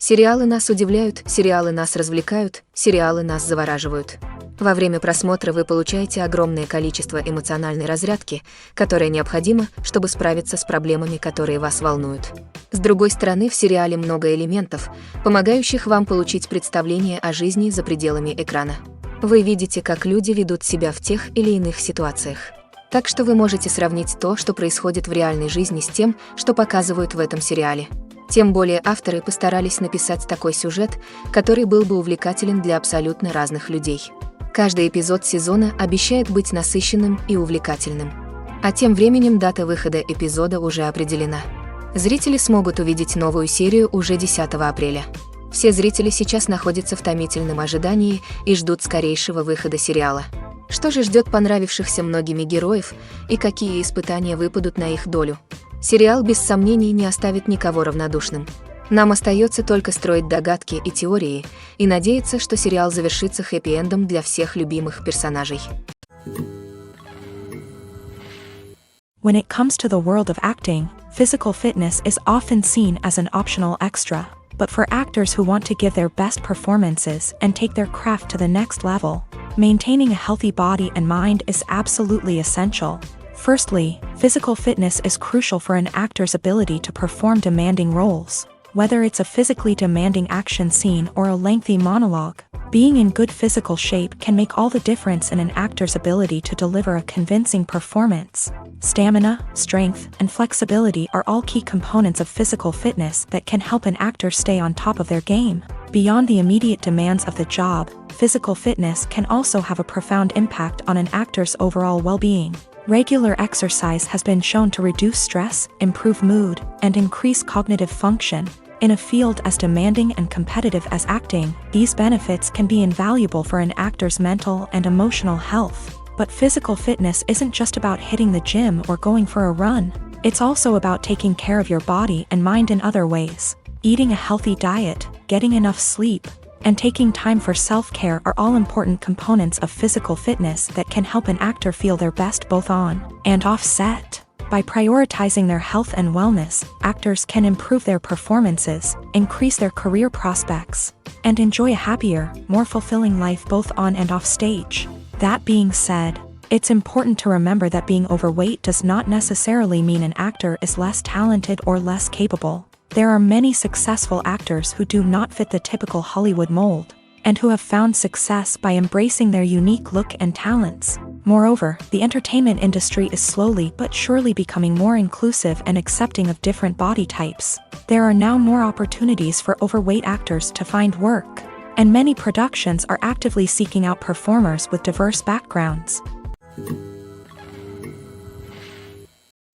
Сериалы нас удивляют, сериалы нас развлекают, сериалы нас завораживают. Во время просмотра вы получаете огромное количество эмоциональной разрядки, которая необходима, чтобы справиться с проблемами, которые вас волнуют. С другой стороны, в сериале много элементов, помогающих вам получить представление о жизни за пределами экрана. Вы видите, как люди ведут себя в тех или иных ситуациях. Так что вы можете сравнить то, что происходит в реальной жизни, с тем, что показывают в этом сериале. Тем более авторы постарались написать такой сюжет, который был бы увлекателен для абсолютно разных людей. Каждый эпизод сезона обещает быть насыщенным и увлекательным. А тем временем дата выхода эпизода уже определена. Зрители смогут увидеть новую серию уже 10 апреля. Все зрители сейчас находятся в томительном ожидании и ждут скорейшего выхода сериала. Что же ждет понравившихся многими героев и какие испытания выпадут на их долю? Сериал без сомнений не оставит никого равнодушным. Нам остается только строить догадки и теории и надеяться, что сериал завершится хэппи-эндом для всех любимых персонажей. When it comes to the world of acting, physical fitness is often seen as an optional extra. But for actors who want to give their best performances and take their craft to the next level, maintaining a healthy body and mind is absolutely essential. Firstly, physical fitness is crucial for an actor's ability to perform demanding roles. Whether it's a physically demanding action scene or a lengthy monologue, being in good physical shape can make all the difference in an actor's ability to deliver a convincing performance. Stamina, strength, and flexibility are all key components of physical fitness that can help an actor stay on top of their game. Beyond the immediate demands of the job, physical fitness can also have a profound impact on an actor's overall well-being. Regular exercise has been shown to reduce stress, improve mood, and increase cognitive function. In a field as demanding and competitive as acting, these benefits can be invaluable for an actor's mental and emotional health. But physical fitness isn't just about hitting the gym or going for a run. It's also about taking care of your body and mind in other ways. Eating a healthy diet, getting enough sleep, and taking time for self-care are all important components of physical fitness that can help an actor feel their best both on and off set. By prioritizing their health and wellness, actors can improve their performances, increase their career prospects, and enjoy a happier, more fulfilling life both on and off stage. That being said, it's important to remember that being overweight does not necessarily mean an actor is less talented or less capable. There are many successful actors who do not fit the typical Hollywood mold, and who have found success by embracing their unique look and talents. Moreover, the entertainment industry is slowly but surely becoming more inclusive and accepting of different body types. There are now more opportunities for overweight actors to find work, and many productions are actively seeking out performers with diverse backgrounds.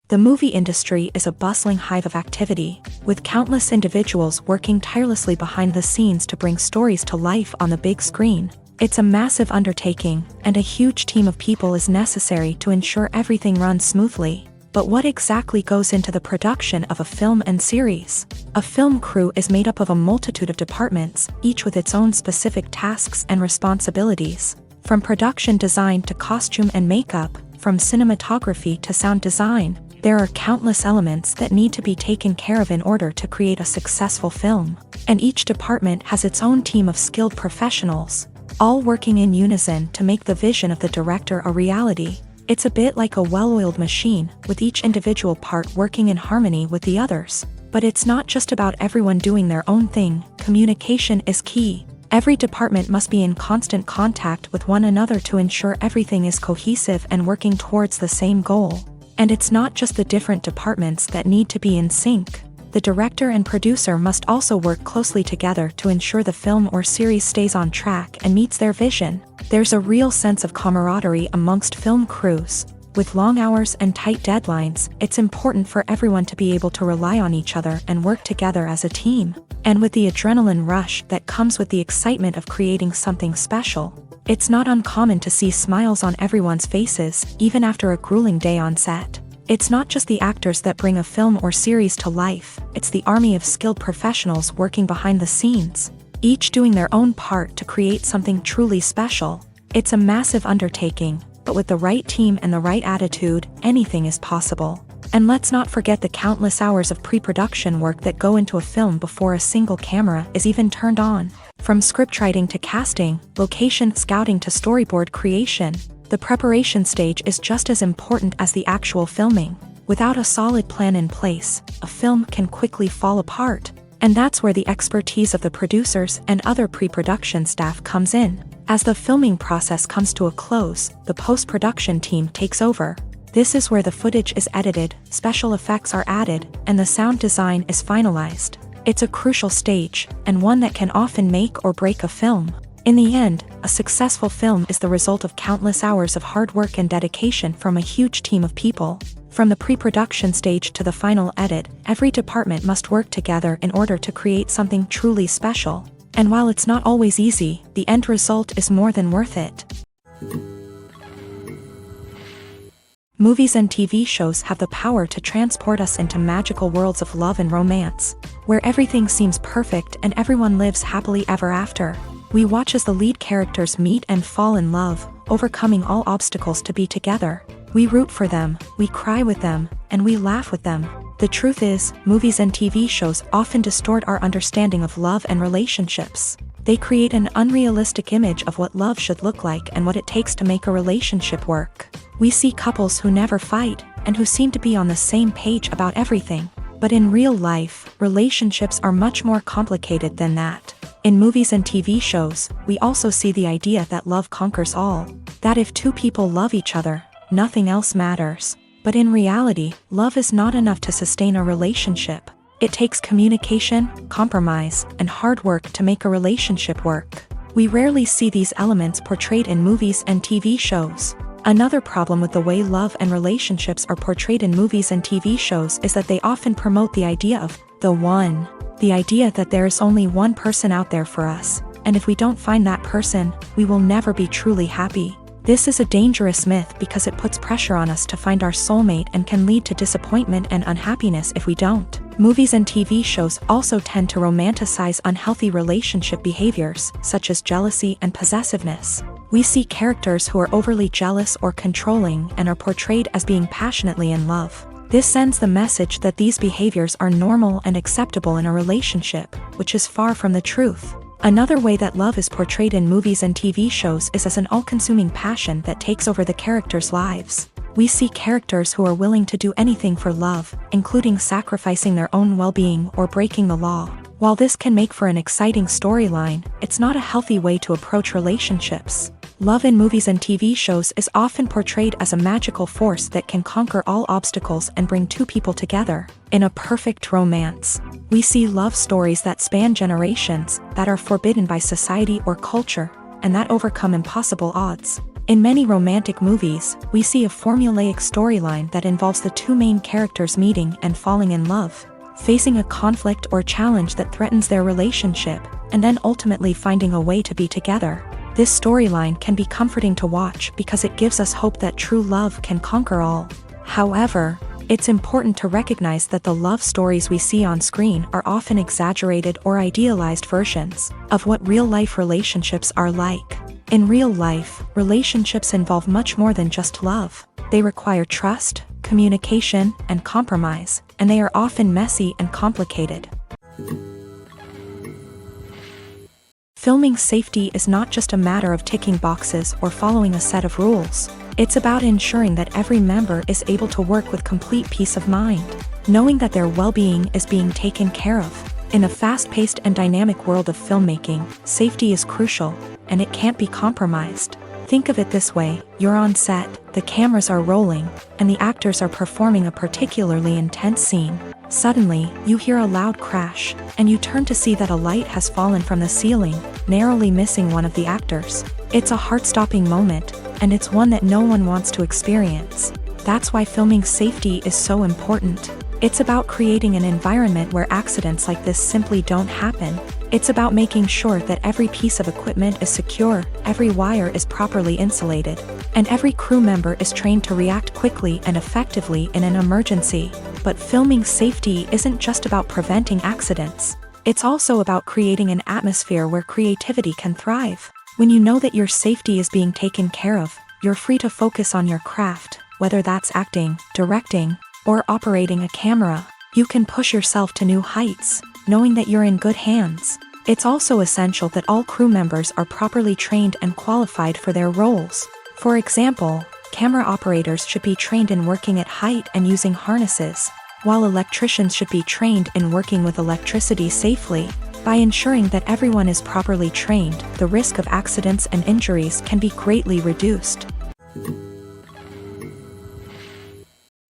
The movie industry is a bustling hive of activity, with countless individuals working tirelessly behind the scenes to bring stories to life on the big screen. It's a massive undertaking, and a huge team of people is necessary to ensure everything runs smoothly. But what exactly goes into the production of a film and series? A film crew is made up of a multitude of departments, each with its own specific tasks and responsibilities. From production design to costume and makeup, from cinematography to sound design, there are countless elements that need to be taken care of in order to create a successful film. And each department has its own team of skilled professionals, all working in unison to make the vision of the director a reality. It's a bit like a well-oiled machine, with each individual part working in harmony with the others. But it's not just about everyone doing their own thing. Communication is key. Every department must be in constant contact with one another to ensure everything is cohesive and working towards the same goal. And it's not just the different departments that need to be in sync. The director and producer must also work closely together to ensure the film or series stays on track and meets their vision. There's a real sense of camaraderie amongst film crews. With long hours and tight deadlines, it's important for everyone to be able to rely on each other and work together as a team. And with the adrenaline rush that comes with the excitement of creating something special, it's not uncommon to see smiles on everyone's faces, even after a grueling day on set. It's not just the actors that bring a film or series to life, it's the army of skilled professionals working behind the scenes, each doing their own part to create something truly special. It's a massive undertaking, but with the right team and the right attitude, anything is possible. And let's not forget the countless hours of pre-production work that go into a film before a single camera is even turned on. From scriptwriting to casting, location scouting to storyboard creation, the preparation stage is just as important as the actual filming. Without a solid plan in place, a film can quickly fall apart. And that's where the expertise of the producers and other pre-production staff comes in. As the filming process comes to a close, the post-production team takes over. This is where the footage is edited, special effects are added, and the sound design is finalized. It's a crucial stage, and one that can often make or break a film. In the end, a successful film is the result of countless hours of hard work and dedication from a huge team of people. From the pre-production stage to the final edit, every department must work together in order to create something truly special. And while it's not always easy, the end result is more than worth it. Movies and TV shows have the power to transport us into magical worlds of love and romance, where everything seems perfect and everyone lives happily ever after. We watch as the lead characters meet and fall in love, overcoming all obstacles to be together. We root for them, we cry with them, and we laugh with them. The truth is, movies and TV shows often distort our understanding of love and relationships. They create an unrealistic image of what love should look like and what it takes to make a relationship work. We see couples who never fight, and who seem to be on the same page about everything. But in real life, relationships are much more complicated than that. In movies and TV shows, we also see the idea that love conquers all. That if two people love each other, nothing else matters. But in reality, love is not enough to sustain a relationship. It takes communication, compromise, and hard work to make a relationship work. We rarely see these elements portrayed in movies and TV shows. Another problem with the way love and relationships are portrayed in movies and TV shows is that they often promote the idea of the one. The idea that there is only one person out there for us, and if we don't find that person, we will never be truly happy. This is a dangerous myth because it puts pressure on us to find our soulmate and can lead to disappointment and unhappiness if we don't. Movies and TV shows also tend to romanticize unhealthy relationship behaviors, such as jealousy and possessiveness. We see characters who are overly jealous or controlling and are portrayed as being passionately in love. This sends the message that these behaviors are normal and acceptable in a relationship, which is far from the truth. Another way that love is portrayed in movies and TV shows is as an all-consuming passion that takes over the characters' lives. We see characters who are willing to do anything for love, including sacrificing their own well-being or breaking the law. While this can make for an exciting storyline, it's not a healthy way to approach relationships. Love in movies and TV shows is often portrayed as a magical force that can conquer all obstacles and bring two people together. In a perfect romance, we see love stories that span generations, that are forbidden by society or culture, and that overcome impossible odds. In many romantic movies, we see a formulaic storyline that involves the two main characters meeting and falling in love, facing a conflict or challenge that threatens their relationship, and then ultimately finding a way to be together. This storyline can be comforting to watch because it gives us hope that true love can conquer all. However, it's important to recognize that the love stories we see on screen are often exaggerated or idealized versions of what real-life relationships are like. In real life, relationships involve much more than just love. They require trust, communication, and compromise, and they are often messy and complicated. Filming safety is not just a matter of ticking boxes or following a set of rules. It's about ensuring that every member is able to work with complete peace of mind, knowing that their well-being is being taken care of. In a fast-paced and dynamic world of filmmaking, safety is crucial, and it can't be compromised. Think of it this way: you're on set, the cameras are rolling, and the actors are performing a particularly intense scene. Suddenly, you hear a loud crash, and you turn to see that a light has fallen from the ceiling, narrowly missing one of the actors. It's a heart-stopping moment, and it's one that no one wants to experience. That's why filming safety is so important. It's about creating an environment where accidents like this simply don't happen. It's about making sure that every piece of equipment is secure, every wire is properly insulated, and every crew member is trained to react quickly and effectively in an emergency. But filming safety isn't just about preventing accidents. It's also about creating an atmosphere where creativity can thrive. When you know that your safety is being taken care of, you're free to focus on your craft, whether that's acting, directing, or operating a camera. You can push yourself to new heights, knowing that you're in good hands. It's also essential that all crew members are properly trained and qualified for their roles. For example, camera operators should be trained in working at height and using harnesses, while electricians should be trained in working with electricity safely. By ensuring that everyone is properly trained, the risk of accidents and injuries can be greatly reduced.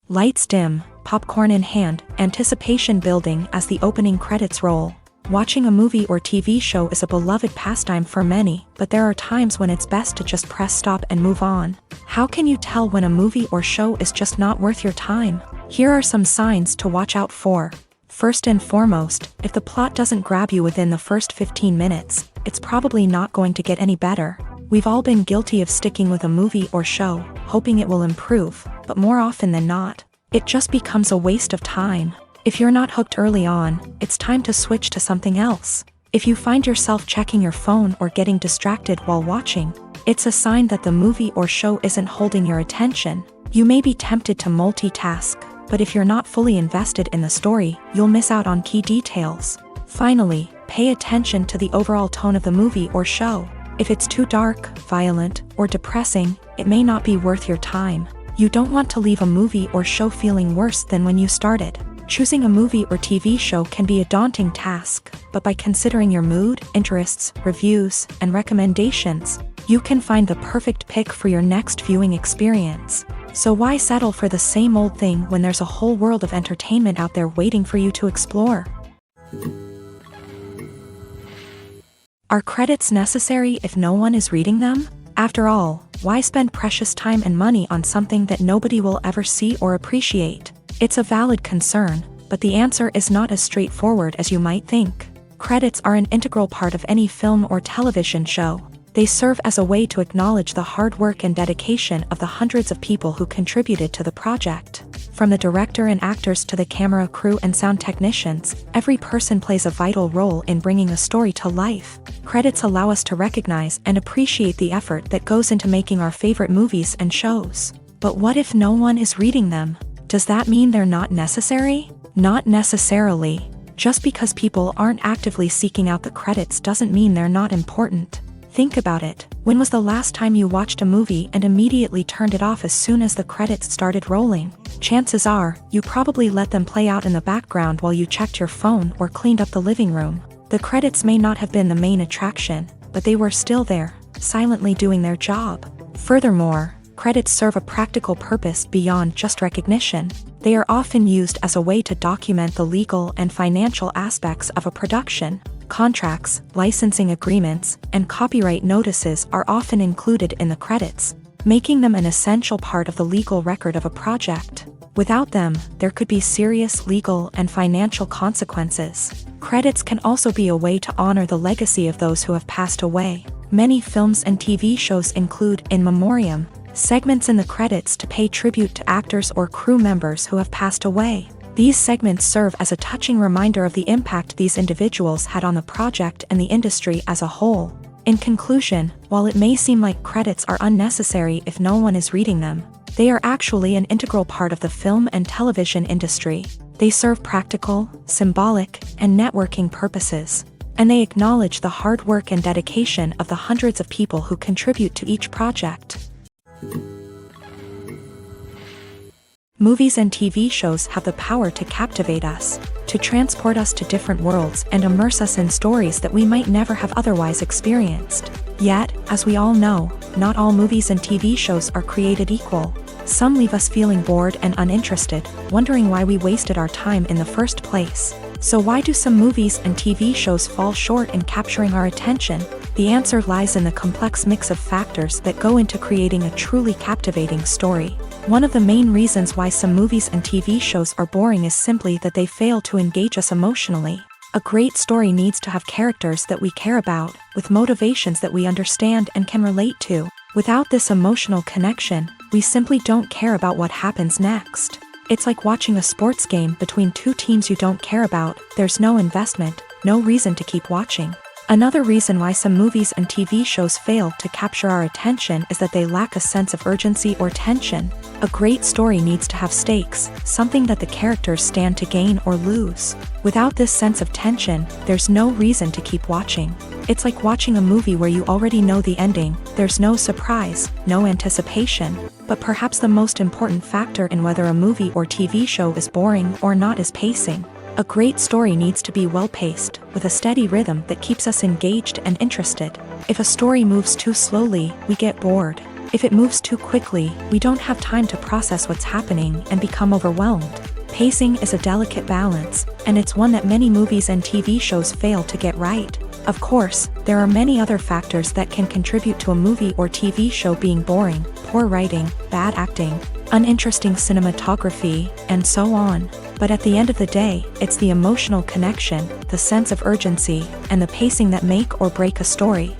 Lights dim, popcorn in hand, anticipation building as the opening credits roll. Watching a movie or TV show is a beloved pastime for many, but there are times when it's best to just press stop and move on. How can you tell when a movie or show is just not worth your time? Here are some signs to watch out for. First and foremost, if the plot doesn't grab you within the first 15 minutes, it's probably not going to get any better. We've all been guilty of sticking with a movie or show, hoping it will improve, but more often than not, it just becomes a waste of time. If you're not hooked early on, it's time to switch to something else. If you find yourself checking your phone or getting distracted while watching, it's a sign that the movie or show isn't holding your attention. You may be tempted to multitask, but if you're not fully invested in the story, you'll miss out on key details. Finally, pay attention to the overall tone of the movie or show. If it's too dark, violent, or depressing, it may not be worth your time. You don't want to leave a movie or show feeling worse than when you started. Choosing a movie or TV show can be a daunting task, but by considering your mood, interests, reviews, and recommendations, you can find the perfect pick for your next viewing experience. So why settle for the same old thing when there's a whole world of entertainment out there waiting for you to explore? Are credits necessary if no one is reading them? After all, why spend precious time and money on something that nobody will ever see or appreciate? It's a valid concern, but the answer is not as straightforward as you might think. Credits are an integral part of any film or television show. They serve as a way to acknowledge the hard work and dedication of the hundreds of people who contributed to the project. From the director and actors to the camera crew and sound technicians, every person plays a vital role in bringing a story to life. Credits allow us to recognize and appreciate the effort that goes into making our favorite movies and shows. But what if no one is reading them? Does that mean they're not necessary? Not necessarily. Just because people aren't actively seeking out the credits doesn't mean they're not important. Think about it. When was the last time you watched a movie and immediately turned it off as soon as the credits started rolling? Chances are, you probably let them play out in the background while you checked your phone or cleaned up the living room. The credits may not have been the main attraction, but they were still there, silently doing their job. Furthermore, credits serve a practical purpose beyond just recognition. They are often used as a way to document the legal and financial aspects of a production. Contracts, licensing agreements, and copyright notices are often included in the credits, making them an essential part of the legal record of a project. Without them, there could be serious legal and financial consequences. Credits can also be a way to honor the legacy of those who have passed away. Many films and TV shows include in memoriam segments in the credits to pay tribute to actors or crew members who have passed away. These segments serve as a touching reminder of the impact these individuals had on the project and the industry as a whole. In conclusion, while it may seem like credits are unnecessary if no one is reading them, they are actually an integral part of the film and television industry. They serve practical, symbolic, and networking purposes, and they acknowledge the hard work and dedication of the hundreds of people who contribute to each project. Movies and TV shows have the power to captivate us, to transport us to different worlds and immerse us in stories that we might never have otherwise experienced. Yet, as we all know, not all movies and TV shows are created equal. Some leave us feeling bored and uninterested, wondering why we wasted our time in the first place. So why do some movies and TV shows fall short in capturing our attention? The answer lies in the complex mix of factors that go into creating a truly captivating story. One of the main reasons why some movies and TV shows are boring is simply that they fail to engage us emotionally. A great story needs to have characters that we care about, with motivations that we understand and can relate to. Without this emotional connection, we simply don't care about what happens next. It's like watching a sports game between two teams you don't care about. There's no investment, no reason to keep watching. Another reason why some movies and TV shows fail to capture our attention is that they lack a sense of urgency or tension. A great story needs to have stakes, something that the characters stand to gain or lose. Without this sense of tension, there's no reason to keep watching. It's like watching a movie where you already know the ending, there's no surprise, no anticipation. But perhaps the most important factor in whether a movie or TV show is boring or not is pacing. A great story needs to be well-paced, with a steady rhythm that keeps us engaged and interested. If a story moves too slowly, we get bored. If it moves too quickly, we don't have time to process what's happening and become overwhelmed. Pacing is a delicate balance, and it's one that many movies and TV shows fail to get right. Of course, there are many other factors that can contribute to a movie or TV show being boring: poor writing, bad acting, uninteresting cinematography, and so on. But at the end of the day, it's the emotional connection, the sense of urgency, and the pacing that make or break a story.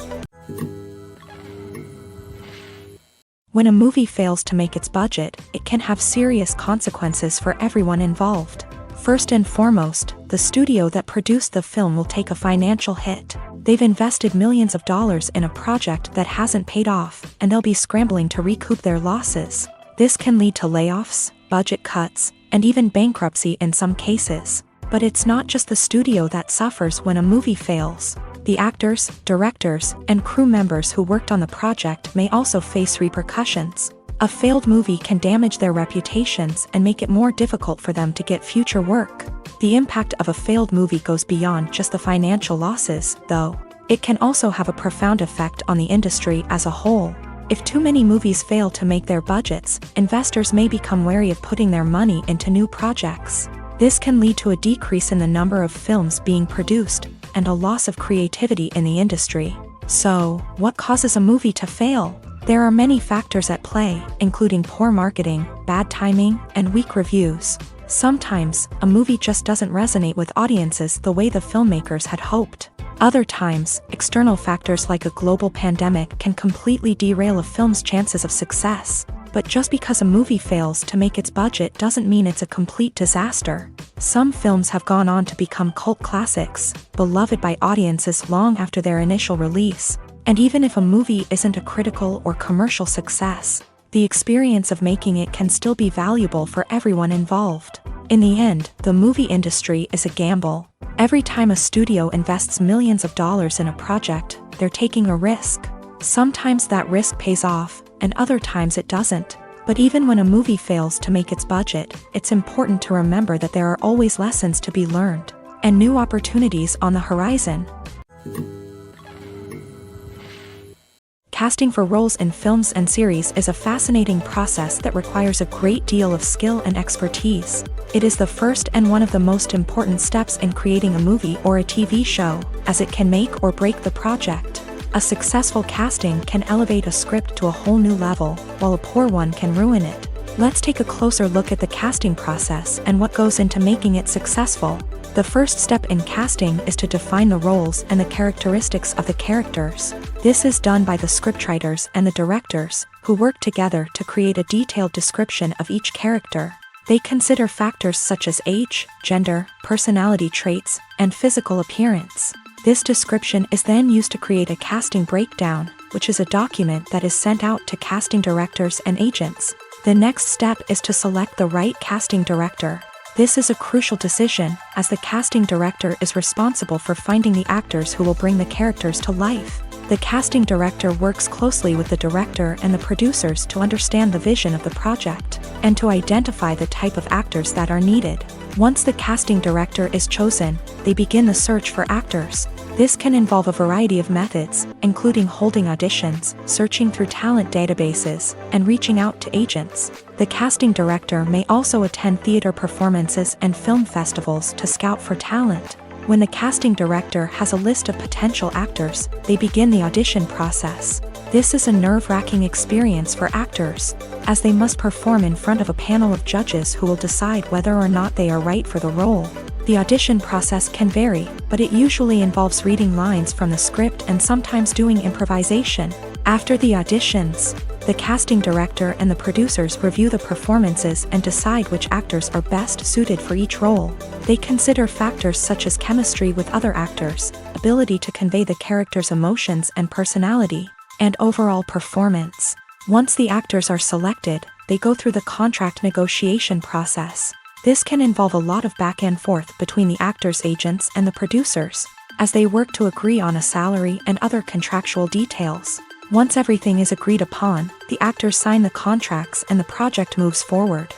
When a movie fails to make its budget, it can have serious consequences for everyone involved. First and foremost, the studio that produced the film will take a financial hit. They've invested millions of dollars in a project that hasn't paid off, and they'll be scrambling to recoup their losses. This can lead to layoffs, budget cuts, and even bankruptcy in some cases. But it's not just the studio that suffers when a movie fails. The actors, directors, and crew members who worked on the project may also face repercussions. A failed movie can damage their reputations and make it more difficult for them to get future work. The impact of a failed movie goes beyond just the financial losses, though. It can also have a profound effect on the industry as a whole. If too many movies fail to make their budgets, investors may become wary of putting their money into new projects. This can lead to a decrease in the number of films being produced, and a loss of creativity in the industry. So, what causes a movie to fail? There are many factors at play, including poor marketing, bad timing, and weak reviews. Sometimes, a movie just doesn't resonate with audiences the way the filmmakers had hoped. Other times, external factors like a global pandemic can completely derail a film's chances of success. But just because a movie fails to make its budget doesn't mean it's a complete disaster. Some films have gone on to become cult classics, beloved by audiences long after their initial release. And even if a movie isn't a critical or commercial success, the experience of making it can still be valuable for everyone involved. In the end, the movie industry is a gamble. Every time a studio invests millions of dollars in a project, they're taking a risk. Sometimes that risk pays off, and other times it doesn't. But even when a movie fails to make its budget, it's important to remember that there are always lessons to be learned, and new opportunities on the horizon. Casting for roles in films and series is a fascinating process that requires a great deal of skill and expertise. It is the first and one of the most important steps in creating a movie or a TV show, as it can make or break the project. A successful casting can elevate a script to a whole new level, while a poor one can ruin it. Let's take a closer look at the casting process and what goes into making it successful. The first step in casting is to define the roles and the characteristics of the characters. This is done by the scriptwriters and the directors, who work together to create a detailed description of each character. They consider factors such as age, gender, personality traits, and physical appearance. This description is then used to create a casting breakdown, which is a document that is sent out to casting directors and agents. The next step is to select the right casting director. This is a crucial decision, as the casting director is responsible for finding the actors who will bring the characters to life. The casting director works closely with the director and the producers to understand the vision of the project, and to identify the type of actors that are needed. Once the casting director is chosen, they begin the search for actors. This can involve a variety of methods, including holding auditions, searching through talent databases, and reaching out to agents. The casting director may also attend theater performances and film festivals to scout for talent. When the casting director has a list of potential actors, they begin the audition process. This is a nerve-wracking experience for actors, as they must perform in front of a panel of judges who will decide whether or not they are right for the role. The audition process can vary, but it usually involves reading lines from the script and sometimes doing improvisation. After the auditions, the casting director and the producers review the performances and decide which actors are best suited for each role. They consider factors such as chemistry with other actors, ability to convey the character's emotions and personality, and overall performance. Once the actors are selected, they go through the contract negotiation process. This can involve a lot of back and forth between the actors' agents and the producers, as they work to agree on a salary and other contractual details. Once everything is agreed upon, the actors sign the contracts and the project moves forward.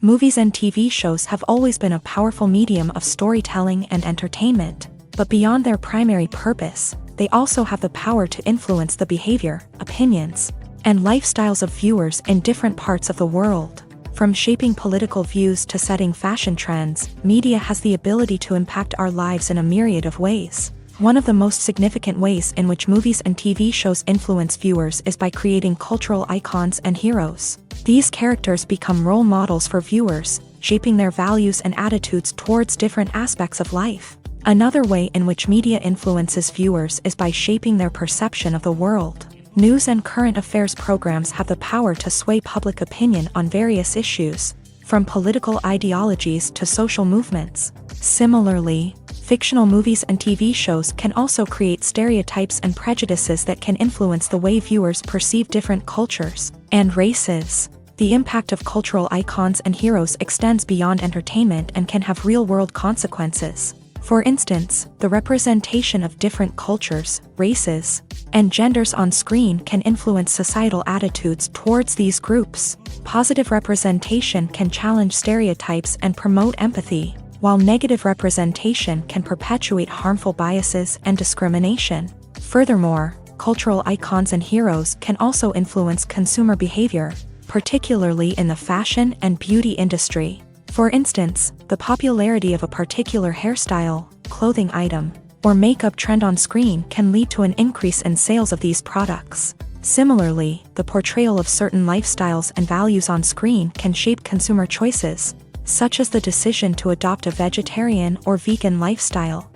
Movies and TV shows have always been a powerful medium of storytelling and entertainment, but beyond their primary purpose, they also have the power to influence the behavior, opinions, and lifestyles of viewers in different parts of the world. From shaping political views to setting fashion trends, media has the ability to impact our lives in a myriad of ways. One of the most significant ways in which movies and TV shows influence viewers is by creating cultural icons and heroes. These characters become role models for viewers, shaping their values and attitudes towards different aspects of life. Another way in which media influences viewers is by shaping their perception of the world. News and current affairs programs have the power to sway public opinion on various issues, from political ideologies to social movements. Similarly, fictional movies and TV shows can also create stereotypes and prejudices that can influence the way viewers perceive different cultures and races. The impact of cultural icons and heroes extends beyond entertainment and can have real-world consequences. For instance, the representation of different cultures, races, and genders on screen can influence societal attitudes towards these groups. Positive representation can challenge stereotypes and promote empathy, while negative representation can perpetuate harmful biases and discrimination. Furthermore, cultural icons and heroes can also influence consumer behavior, particularly in the fashion and beauty industry. For instance, the popularity of a particular hairstyle, clothing item, or makeup trend on screen can lead to an increase in sales of these products. Similarly, the portrayal of certain lifestyles and values on screen can shape consumer choices, such as the decision to adopt a vegetarian or vegan lifestyle.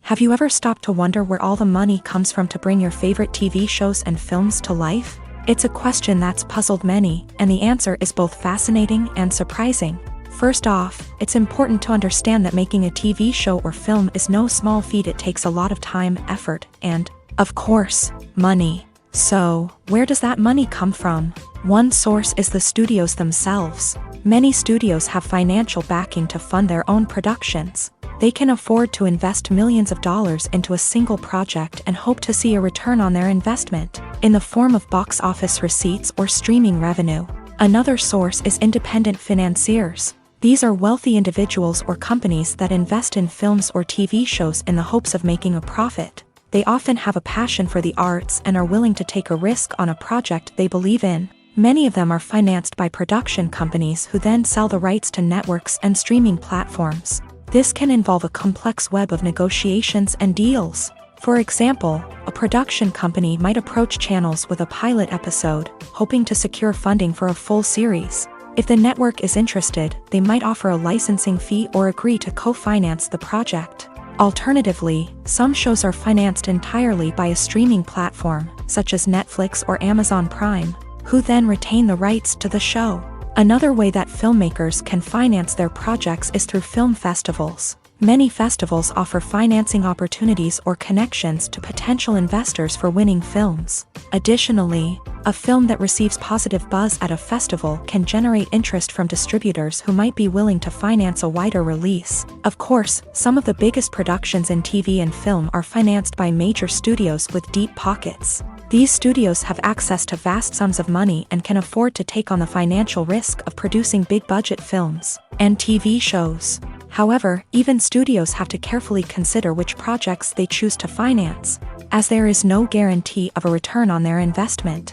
Have you ever stopped to wonder where all the money comes from to bring your favorite TV shows and films to life? It's a question that's puzzled many, and the answer is both fascinating and surprising. First off, it's important to understand that making a TV show or film is no small feat. It takes a lot of time, effort, and, of course, money. So, where does that money come from? One source is the studios themselves. Many studios have financial backing to fund their own productions. They can afford to invest millions of dollars into a single project and hope to see a return on their investment, in the form of box office receipts or streaming revenue. Another source is independent financiers. These are wealthy individuals or companies that invest in films or TV shows in the hopes of making a profit. They often have a passion for the arts and are willing to take a risk on a project they believe in. Many of them are financed by production companies who then sell the rights to networks and streaming platforms. This can involve a complex web of negotiations and deals. For example, a production company might approach channels with a pilot episode, hoping to secure funding for a full series. If the network is interested, they might offer a licensing fee or agree to co-finance the project. Alternatively, some shows are financed entirely by a streaming platform, such as Netflix or Amazon Prime, who then retain the rights to the show. Another way that filmmakers can finance their projects is through film festivals. Many festivals offer financing opportunities or connections to potential investors for winning films. Additionally, a film that receives positive buzz at a festival can generate interest from distributors who might be willing to finance a wider release. Of course, some of the biggest productions in TV and film are financed by major studios with deep pockets. These studios have access to vast sums of money and can afford to take on the financial risk of producing big-budget films and TV shows. However, even studios have to carefully consider which projects they choose to finance, as there is no guarantee of a return on their investment.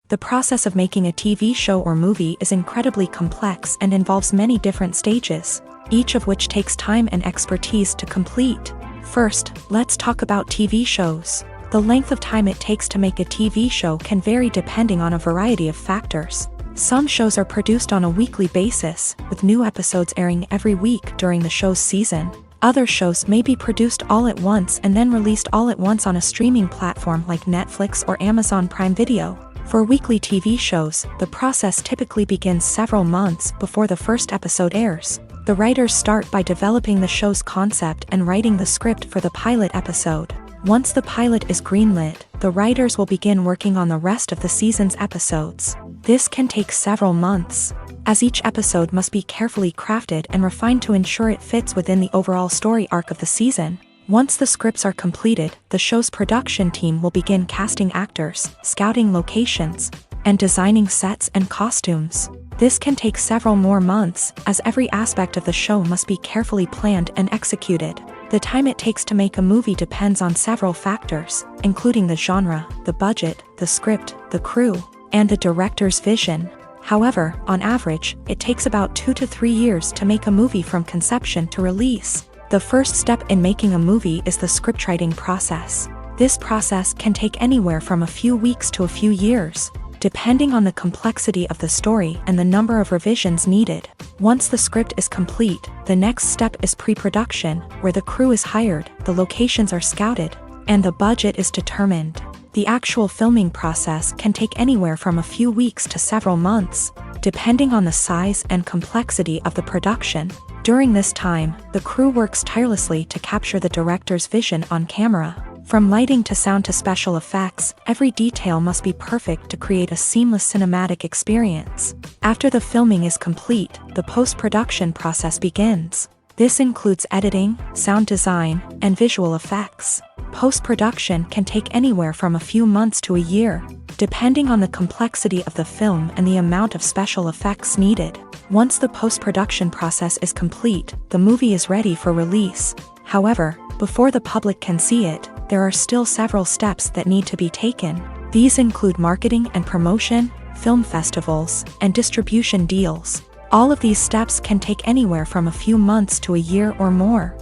The process of making a TV show or movie is incredibly complex and involves many different stages, each of which takes time and expertise to complete. First, let's talk about TV shows. The length of time it takes to make a TV show can vary depending on a variety of factors. Some shows are produced on a weekly basis, with new episodes airing every week during the show's season. Other shows may be produced all at once and then released all at once on a streaming platform like Netflix or Amazon Prime Video. For weekly TV shows, the process typically begins several months before the first episode airs. The writers start by developing the show's concept and writing the script for the pilot episode. Once the pilot is greenlit, the writers will begin working on the rest of the season's episodes. This can take several months, as each episode must be carefully crafted and refined to ensure it fits within the overall story arc of the season. Once the scripts are completed, the show's production team will begin casting actors, scouting locations, and designing sets and costumes. This can take several more months, as every aspect of the show must be carefully planned and executed. The time it takes to make a movie depends on several factors, including the genre, the budget, the script, the crew, and the director's vision. However, on average, it takes about 2 to 3 years to make a movie from conception to release. The first step in making a movie is the scriptwriting process. This process can take anywhere from a few weeks to a few years, depending on the complexity of the story and the number of revisions needed. Once the script is complete, the next step is pre-production, where the crew is hired, the locations are scouted, and the budget is determined. The actual filming process can take anywhere from a few weeks to several months, depending on the size and complexity of the production. During this time, the crew works tirelessly to capture the director's vision on camera. From lighting to sound to special effects, every detail must be perfect to create a seamless cinematic experience. After the filming is complete, the post-production process begins. This includes editing, sound design, and visual effects. Post-production can take anywhere from a few months to a year, depending on the complexity of the film and the amount of special effects needed. Once the post-production process is complete, the movie is ready for release. However, before the public can see it, there are still several steps that need to be taken. These include marketing and promotion, film festivals, and distribution deals. All of these steps can take anywhere from a few months to a year or more.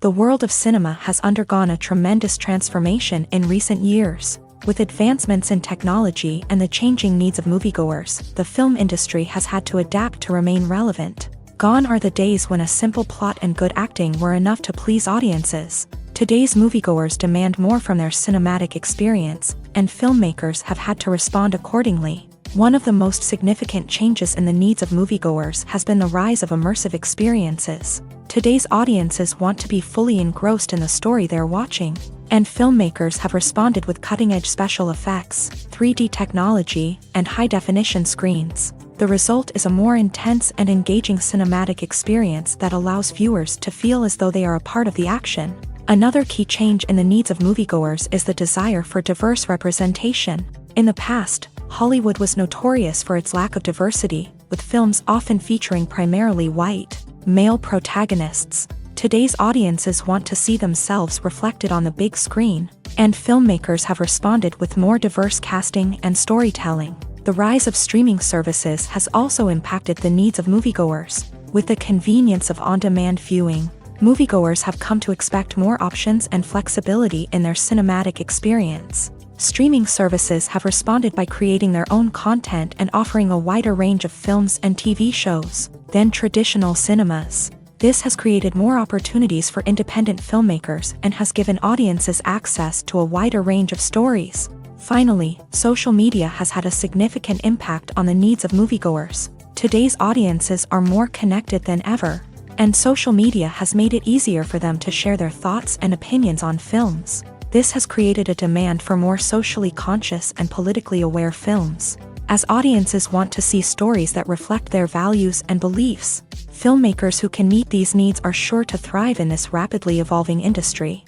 The world of cinema has undergone a tremendous transformation in recent years. With advancements in technology and the changing needs of moviegoers, the film industry has had to adapt to remain relevant. Gone are the days when a simple plot and good acting were enough to please audiences. Today's moviegoers demand more from their cinematic experience, and filmmakers have had to respond accordingly. One of the most significant changes in the needs of moviegoers has been the rise of immersive experiences. Today's audiences want to be fully engrossed in the story they're watching, and filmmakers have responded with cutting-edge special effects, 3D technology, and high-definition screens. The result is a more intense and engaging cinematic experience that allows viewers to feel as though they are a part of the action. Another key change in the needs of moviegoers is the desire for diverse representation. In the past, Hollywood was notorious for its lack of diversity, with films often featuring primarily white, male protagonists. Today's audiences want to see themselves reflected on the big screen, and filmmakers have responded with more diverse casting and storytelling. The rise of streaming services has also impacted the needs of moviegoers. With the convenience of on-demand viewing, moviegoers have come to expect more options and flexibility in their cinematic experience. Streaming services have responded by creating their own content and offering a wider range of films and TV shows than traditional cinemas. This has created more opportunities for independent filmmakers and has given audiences access to a wider range of stories. Finally, social media has had a significant impact on the needs of moviegoers. Today's audiences are more connected than ever, and social media has made it easier for them to share their thoughts and opinions on films. This has created a demand for more socially conscious and politically aware films. As audiences want to see stories that reflect their values and beliefs, filmmakers who can meet these needs are sure to thrive in this rapidly evolving industry.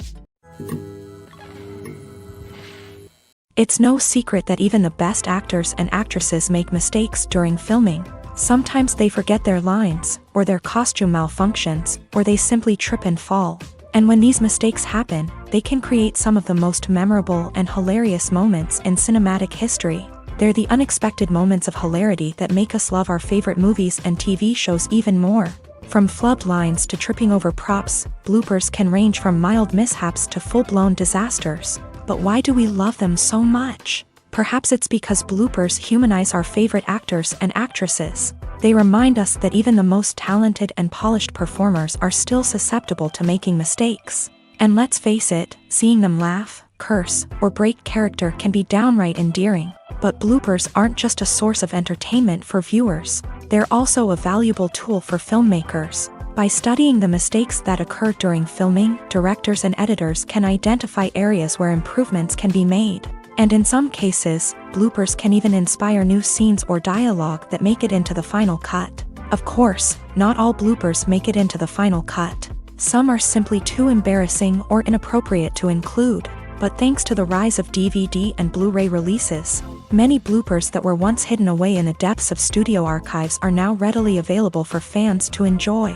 It's no secret that even the best actors and actresses make mistakes during filming. Sometimes they forget their lines, or their costume malfunctions, or they simply trip and fall. And when these mistakes happen, they can create some of the most memorable and hilarious moments in cinematic history. They're the unexpected moments of hilarity that make us love our favorite movies and TV shows even more. From flubbed lines to tripping over props, bloopers can range from mild mishaps to full-blown disasters. But why do we love them so much? Perhaps it's because bloopers humanize our favorite actors and actresses. They remind us that even the most talented and polished performers are still susceptible to making mistakes. And let's face it, seeing them laugh, curse, or break character can be downright endearing. But bloopers aren't just a source of entertainment for viewers, they're also a valuable tool for filmmakers. By studying the mistakes that occur during filming, directors and editors can identify areas where improvements can be made. And in some cases, bloopers can even inspire new scenes or dialogue that make it into the final cut. Of course, not all bloopers make it into the final cut. Some are simply too embarrassing or inappropriate to include. But thanks to the rise of DVD and Blu-ray releases, many bloopers that were once hidden away in the depths of studio archives are now readily available for fans to enjoy.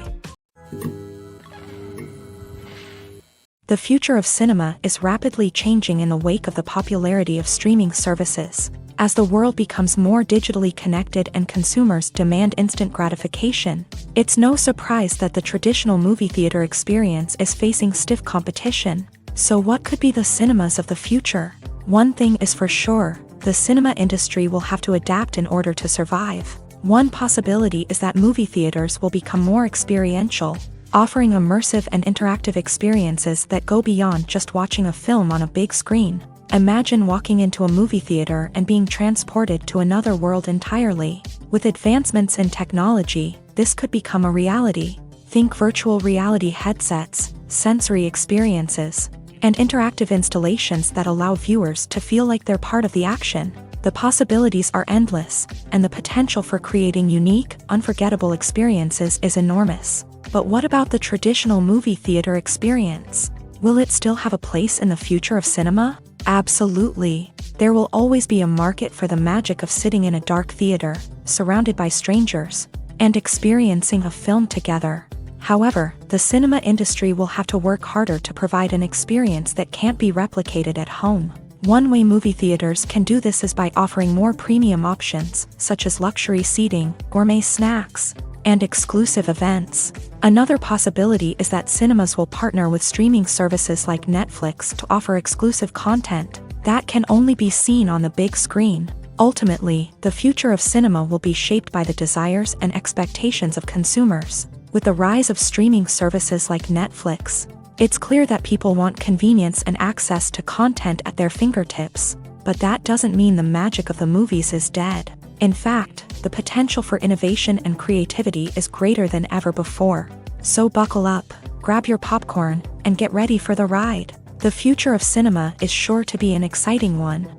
The future of cinema is rapidly changing in the wake of the popularity of streaming services. As the world becomes more digitally connected and consumers demand instant gratification, it's no surprise that the traditional movie theater experience is facing stiff competition. So what could be the cinemas of the future? One thing is for sure, the cinema industry will have to adapt in order to survive. One possibility is that movie theaters will become more experiential, offering immersive and interactive experiences that go beyond just watching a film on a big screen. Imagine walking into a movie theater and being transported to another world entirely. With advancements in technology, this could become a reality. Think virtual reality headsets, sensory experiences, and interactive installations that allow viewers to feel like they're part of the action. The possibilities are endless, and the potential for creating unique, unforgettable experiences is enormous. But what about the traditional movie theater experience? Will it still have a place in the future of cinema? Absolutely. There will always be a market for the magic of sitting in a dark theater, surrounded by strangers, and experiencing a film together. However, the cinema industry will have to work harder to provide an experience that can't be replicated at home. One way movie theaters can do this is by offering more premium options, such as luxury seating, gourmet snacks, and exclusive events. Another possibility is that cinemas will partner with streaming services like Netflix to offer exclusive content that can only be seen on the big screen. Ultimately, the future of cinema will be shaped by the desires and expectations of consumers. With the rise of streaming services like Netflix, it's clear that people want convenience and access to content at their fingertips. But that doesn't mean the magic of the movies is dead. In fact, the potential for innovation and creativity is greater than ever before. So buckle up, grab your popcorn, and get ready for the ride. The future of cinema is sure to be an exciting one.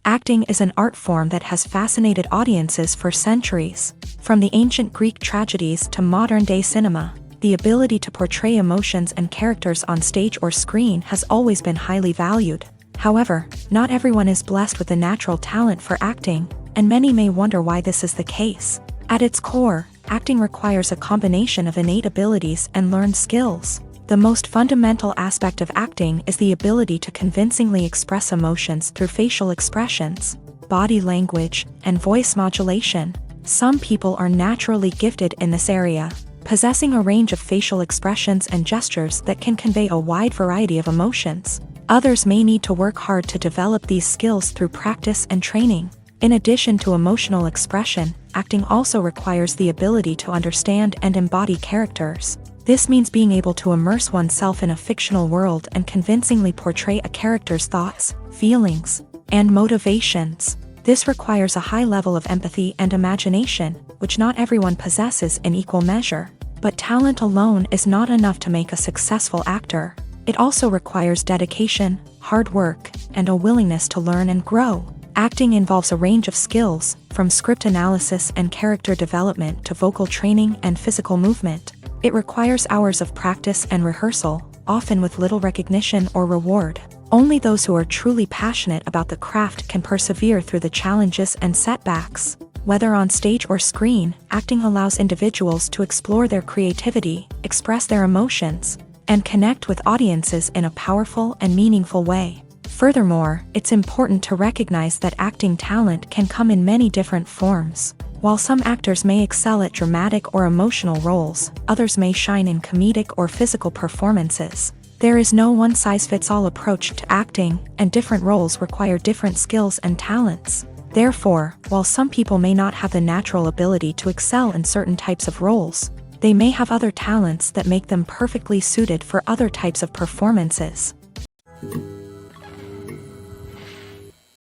Acting is an art form that has fascinated audiences for centuries. From the ancient Greek tragedies to modern-day cinema, the ability to portray emotions and characters on stage or screen has always been highly valued. However, not everyone is blessed with the natural talent for acting, and many may wonder why this is the case. At its core, acting requires a combination of innate abilities and learned skills. The most fundamental aspect of acting is the ability to convincingly express emotions through facial expressions, body language, and voice modulation. Some people are naturally gifted in this area, possessing a range of facial expressions and gestures that can convey a wide variety of emotions. Others may need to work hard to develop these skills through practice and training. In addition to emotional expression, acting also requires the ability to understand and embody characters. This means being able to immerse oneself in a fictional world and convincingly portray a character's thoughts, feelings, and motivations. This requires a high level of empathy and imagination, which not everyone possesses in equal measure. But talent alone is not enough to make a successful actor. It also requires dedication, hard work, and a willingness to learn and grow. Acting involves a range of skills, from script analysis and character development to vocal training and physical movement. It requires hours of practice and rehearsal, often with little recognition or reward. Only those who are truly passionate about the craft can persevere through the challenges and setbacks. Whether on stage or screen, acting allows individuals to explore their creativity, express their emotions, and connect with audiences in a powerful and meaningful way. Furthermore, it's important to recognize that acting talent can come in many different forms. While some actors may excel at dramatic or emotional roles, others may shine in comedic or physical performances. There is no one-size-fits-all approach to acting, and different roles require different skills and talents. Therefore, while some people may not have the natural ability to excel in certain types of roles, they may have other talents that make them perfectly suited for other types of performances.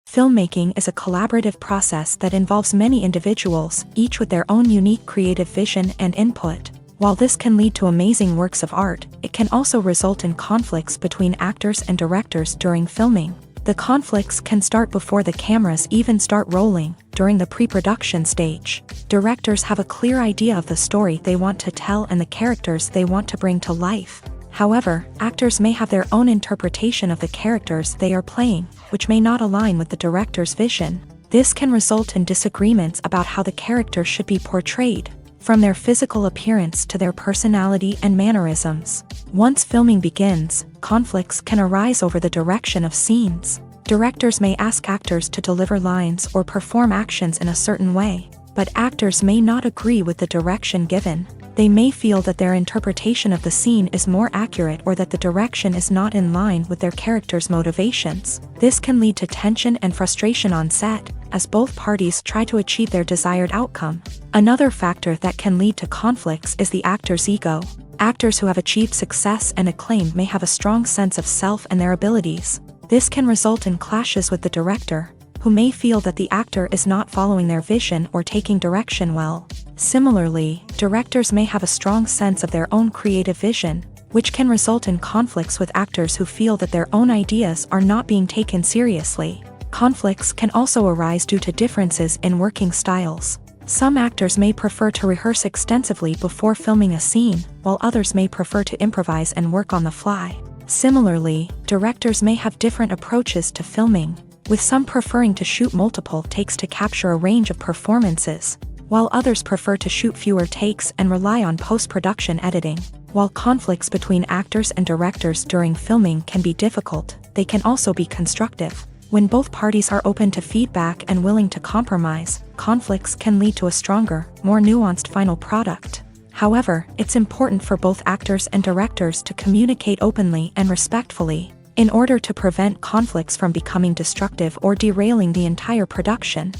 Filmmaking is a collaborative process that involves many individuals, each with their own unique creative vision and input. While this can lead to amazing works of art, it can also result in conflicts between actors and directors during filming. The conflicts can start before the cameras even start rolling, during the pre-production stage. Directors have a clear idea of the story they want to tell and the characters they want to bring to life. However, actors may have their own interpretation of the characters they are playing, which may not align with the director's vision. This can result in disagreements about how the character should be portrayed, from their physical appearance to their personality and mannerisms. Once filming begins, conflicts can arise over the direction of scenes. Directors may ask actors to deliver lines or perform actions in a certain way, but actors may not agree with the direction given. They may feel that their interpretation of the scene is more accurate or that the direction is not in line with their character's motivations. This can lead to tension and frustration on set, as both parties try to achieve their desired outcome. Another factor that can lead to conflicts is the actor's ego. Actors who have achieved success and acclaim may have a strong sense of self and their abilities. This can result in clashes with the director, who may feel that the actor is not following their vision or taking direction well. Similarly, directors may have a strong sense of their own creative vision, which can result in conflicts with actors who feel that their own ideas are not being taken seriously. Conflicts can also arise due to differences in working styles. Some actors may prefer to rehearse extensively before filming a scene, while others may prefer to improvise and work on the fly. Similarly, directors may have different approaches to filming, with some preferring to shoot multiple takes to capture a range of performances, while others prefer to shoot fewer takes and rely on post-production editing. While conflicts between actors and directors during filming can be difficult, they can also be constructive. When both parties are open to feedback and willing to compromise, conflicts can lead to a stronger, more nuanced final product. However, it's important for both actors and directors to communicate openly and respectfully, in order to prevent conflicts from becoming destructive or derailing the entire production.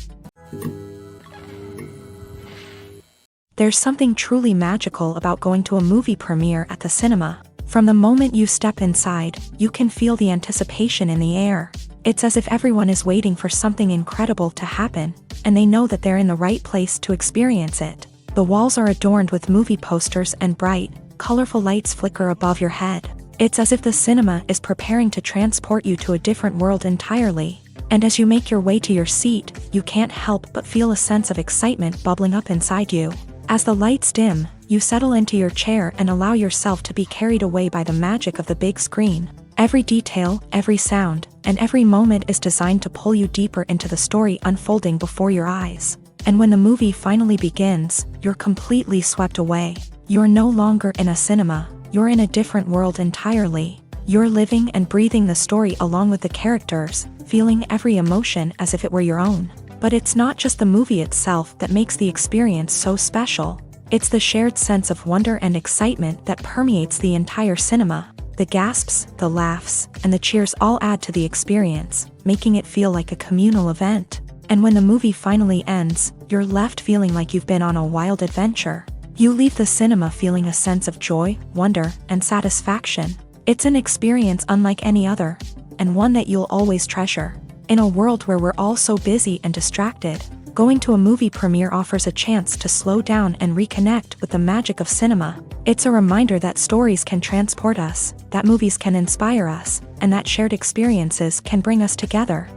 There's something truly magical about going to a movie premiere at the cinema. From the moment you step inside, you can feel the anticipation in the air. It's as if everyone is waiting for something incredible to happen, and they know that they're in the right place to experience it. The walls are adorned with movie posters and bright, colorful lights flicker above your head. It's as if the cinema is preparing to transport you to a different world entirely. And as you make your way to your seat, you can't help but feel a sense of excitement bubbling up inside you. As the lights dim, you settle into your chair and allow yourself to be carried away by the magic of the big screen. Every detail, every sound, and every moment is designed to pull you deeper into the story unfolding before your eyes. And when the movie finally begins, you're completely swept away. You're no longer in a cinema, you're in a different world entirely. You're living and breathing the story along with the characters, feeling every emotion as if it were your own. But it's not just the movie itself that makes the experience so special. It's the shared sense of wonder and excitement that permeates the entire cinema. The gasps, the laughs, and the cheers all add to the experience, making it feel like a communal event. And when the movie finally ends, you're left feeling like you've been on a wild adventure. You leave the cinema feeling a sense of joy, wonder, and satisfaction. It's an experience unlike any other, and one that you'll always treasure. In a world where we're all so busy and distracted, going to a movie premiere offers a chance to slow down and reconnect with the magic of cinema. It's a reminder that stories can transport us, that movies can inspire us, and that shared experiences can bring us together.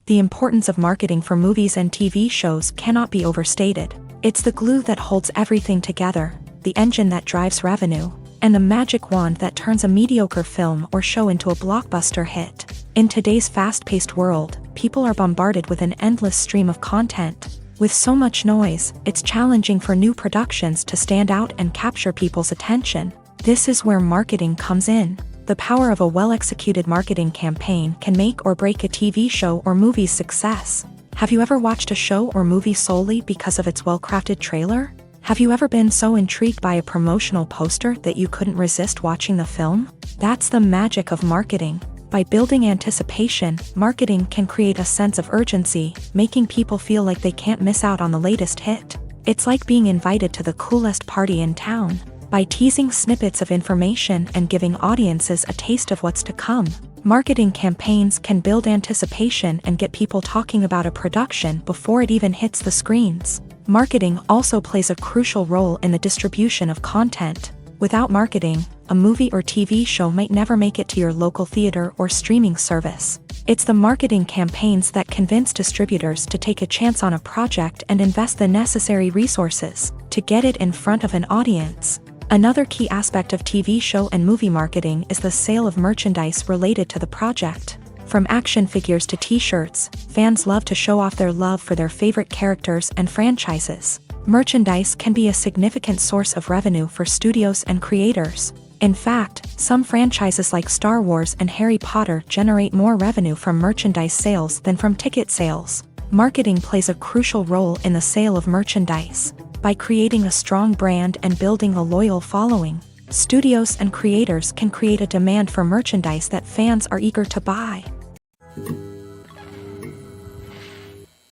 The importance of marketing for movies and TV shows cannot be overstated. It's the glue that holds everything together, the engine that drives revenue, and the magic wand that turns a mediocre film or show into a blockbuster hit. In today's fast-paced world, people are bombarded with an endless stream of content. With so much noise, it's challenging for new productions to stand out and capture people's attention. This is where marketing comes in. The power of a well-executed marketing campaign can make or break a TV show or movie's success. Have you ever watched a show or movie solely because of its well-crafted trailer? Have you ever been so intrigued by a promotional poster that you couldn't resist watching the film? That's the magic of marketing. By building anticipation, marketing can create a sense of urgency, making people feel like they can't miss out on the latest hit. It's like being invited to the coolest party in town. By teasing snippets of information and giving audiences a taste of what's to come, Marketing campaigns can build anticipation and get people talking about a production before it even hits the screens. Marketing also plays a crucial role in the distribution of content. Without marketing, a movie or TV show might never make it to your local theater or streaming service. It's the marketing campaigns that convince distributors to take a chance on a project and invest the necessary resources to get it in front of an audience. Another key aspect of TV show and movie marketing is the sale of merchandise related to the project. From action figures to t-shirts, fans love to show off their love for their favorite characters and franchises. Merchandise can be a significant source of revenue for studios and creators. In fact, some franchises like Star Wars and Harry Potter generate more revenue from merchandise sales than from ticket sales. Marketing plays a crucial role in the sale of merchandise. By creating a strong brand and building a loyal following, studios and creators can create a demand for merchandise that fans are eager to buy.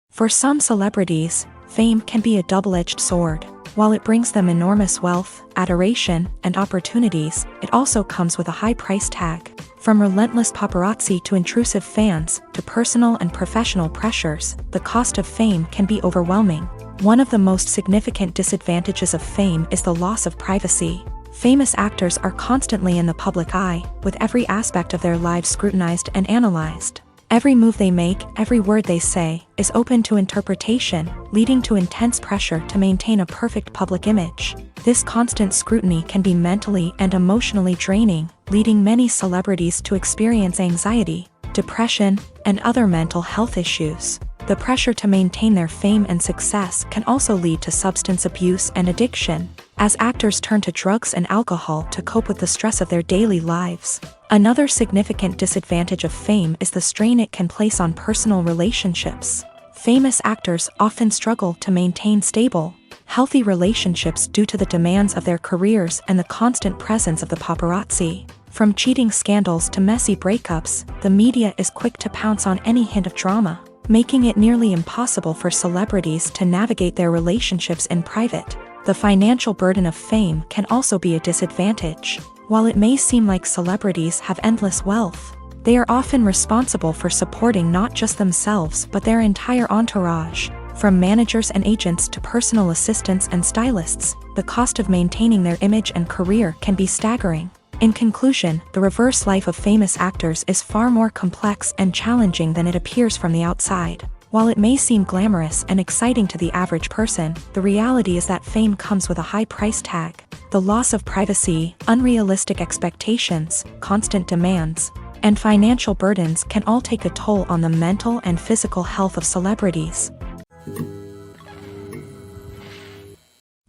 For some celebrities, fame can be a double-edged sword. While it brings them enormous wealth, adoration, and opportunities, it also comes with a high price tag. From relentless paparazzi to intrusive fans, to personal and professional pressures, the cost of fame can be overwhelming. One of the most significant disadvantages of fame is the loss of privacy. Famous actors are constantly in the public eye, with every aspect of their lives scrutinized and analyzed. Every move they make, every word they say, is open to interpretation, leading to intense pressure to maintain a perfect public image. This constant scrutiny can be mentally and emotionally draining, leading many celebrities to experience anxiety, depression, and other mental health issues. The pressure to maintain their fame and success can also lead to substance abuse and addiction, as actors turn to drugs and alcohol to cope with the stress of their daily lives. Another significant disadvantage of fame is the strain it can place on personal relationships. Famous actors often struggle to maintain stable, healthy relationships due to the demands of their careers and the constant presence of the paparazzi. From cheating scandals to messy breakups, the media is quick to pounce on any hint of drama, making it nearly impossible for celebrities to navigate their relationships in private. The financial burden of fame can also be a disadvantage. While it may seem like celebrities have endless wealth, they are often responsible for supporting not just themselves but their entire entourage. From managers and agents to personal assistants and stylists, the cost of maintaining their image and career can be staggering. In conclusion, the reverse life of famous actors is far more complex and challenging than it appears from the outside. While it may seem glamorous and exciting to the average person, the reality is that fame comes with a high price tag. The loss of privacy, unrealistic expectations, constant demands, and financial burdens can all take a toll on the mental and physical health of celebrities.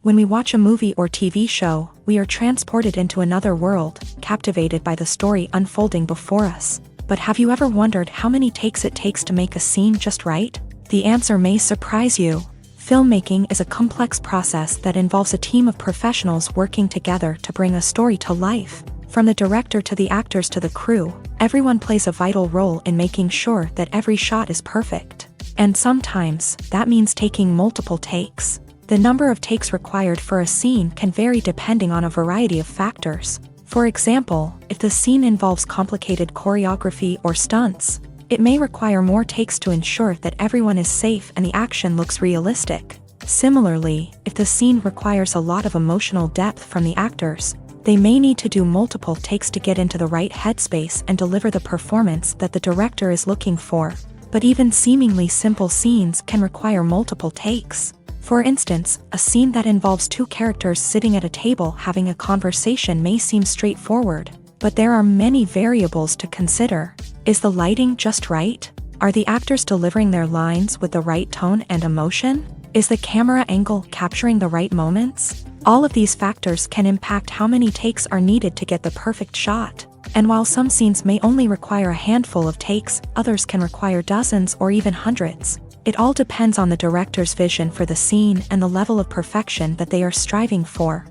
When we watch a movie or TV show, we are transported into another world, captivated by the story unfolding before us. But have you ever wondered how many takes it takes to make a scene just right? The answer may surprise you. Filmmaking is a complex process that involves a team of professionals working together to bring a story to life. From the director to the actors to the crew, everyone plays a vital role in making sure that every shot is perfect. And sometimes, that means taking multiple takes. The number of takes required for a scene can vary depending on a variety of factors. For example, if the scene involves complicated choreography or stunts, it may require more takes to ensure that everyone is safe and the action looks realistic. Similarly, if the scene requires a lot of emotional depth from the actors, they may need to do multiple takes to get into the right headspace and deliver the performance that the director is looking for. But even seemingly simple scenes can require multiple takes. For instance, a scene that involves two characters sitting at a table having a conversation may seem straightforward, but there are many variables to consider. Is the lighting just right? Are the actors delivering their lines with the right tone and emotion? Is the camera angle capturing the right moments? All of these factors can impact how many takes are needed to get the perfect shot. And while some scenes may only require a handful of takes, others can require dozens or even hundreds. It all depends on the director's vision for the scene and the level of perfection that they are striving for.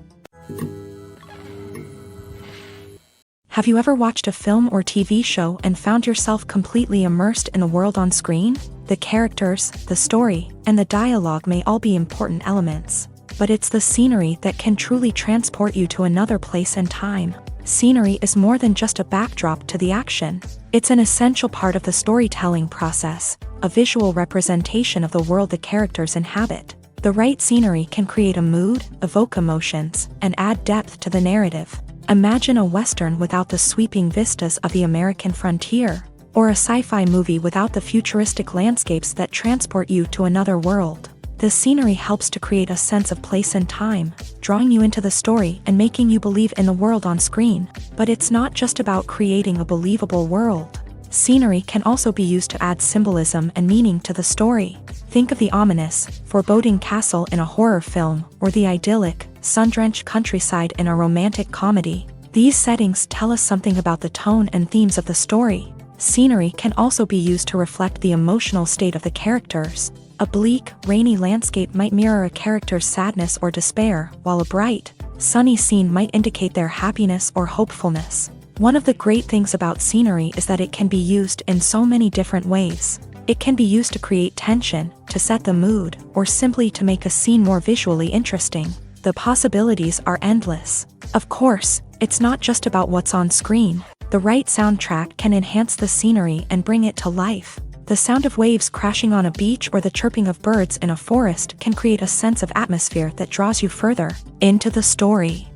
Have you ever watched a film or TV show and found yourself completely immersed in the world on screen? The characters, the story, and the dialogue may all be important elements, but it's the scenery that can truly transport you to another place and time. Scenery is more than just a backdrop to the action. It's an essential part of the storytelling process, a visual representation of the world the characters inhabit. The right scenery can create a mood, evoke emotions, and add depth to the narrative. Imagine a Western without the sweeping vistas of the American frontier, or a sci-fi movie without the futuristic landscapes that transport you to another world. The scenery helps to create a sense of place and time, drawing you into the story and making you believe in the world on screen. But it's not just about creating a believable world. Scenery can also be used to add symbolism and meaning to the story. Think of the ominous, foreboding castle in a horror film, or the idyllic, sun-drenched countryside in a romantic comedy. These settings tell us something about the tone and themes of the story. Scenery can also be used to reflect the emotional state of the characters. A bleak, rainy landscape might mirror a character's sadness or despair, while a bright, sunny scene might indicate their happiness or hopefulness. One of the great things about scenery is that it can be used in so many different ways. It can be used to create tension, to set the mood, or simply to make a scene more visually interesting. The possibilities are endless. Of course, it's not just about what's on screen. The right soundtrack can enhance the scenery and bring it to life. The sound of waves crashing on a beach or the chirping of birds in a forest can create a sense of atmosphere that draws you further into the story.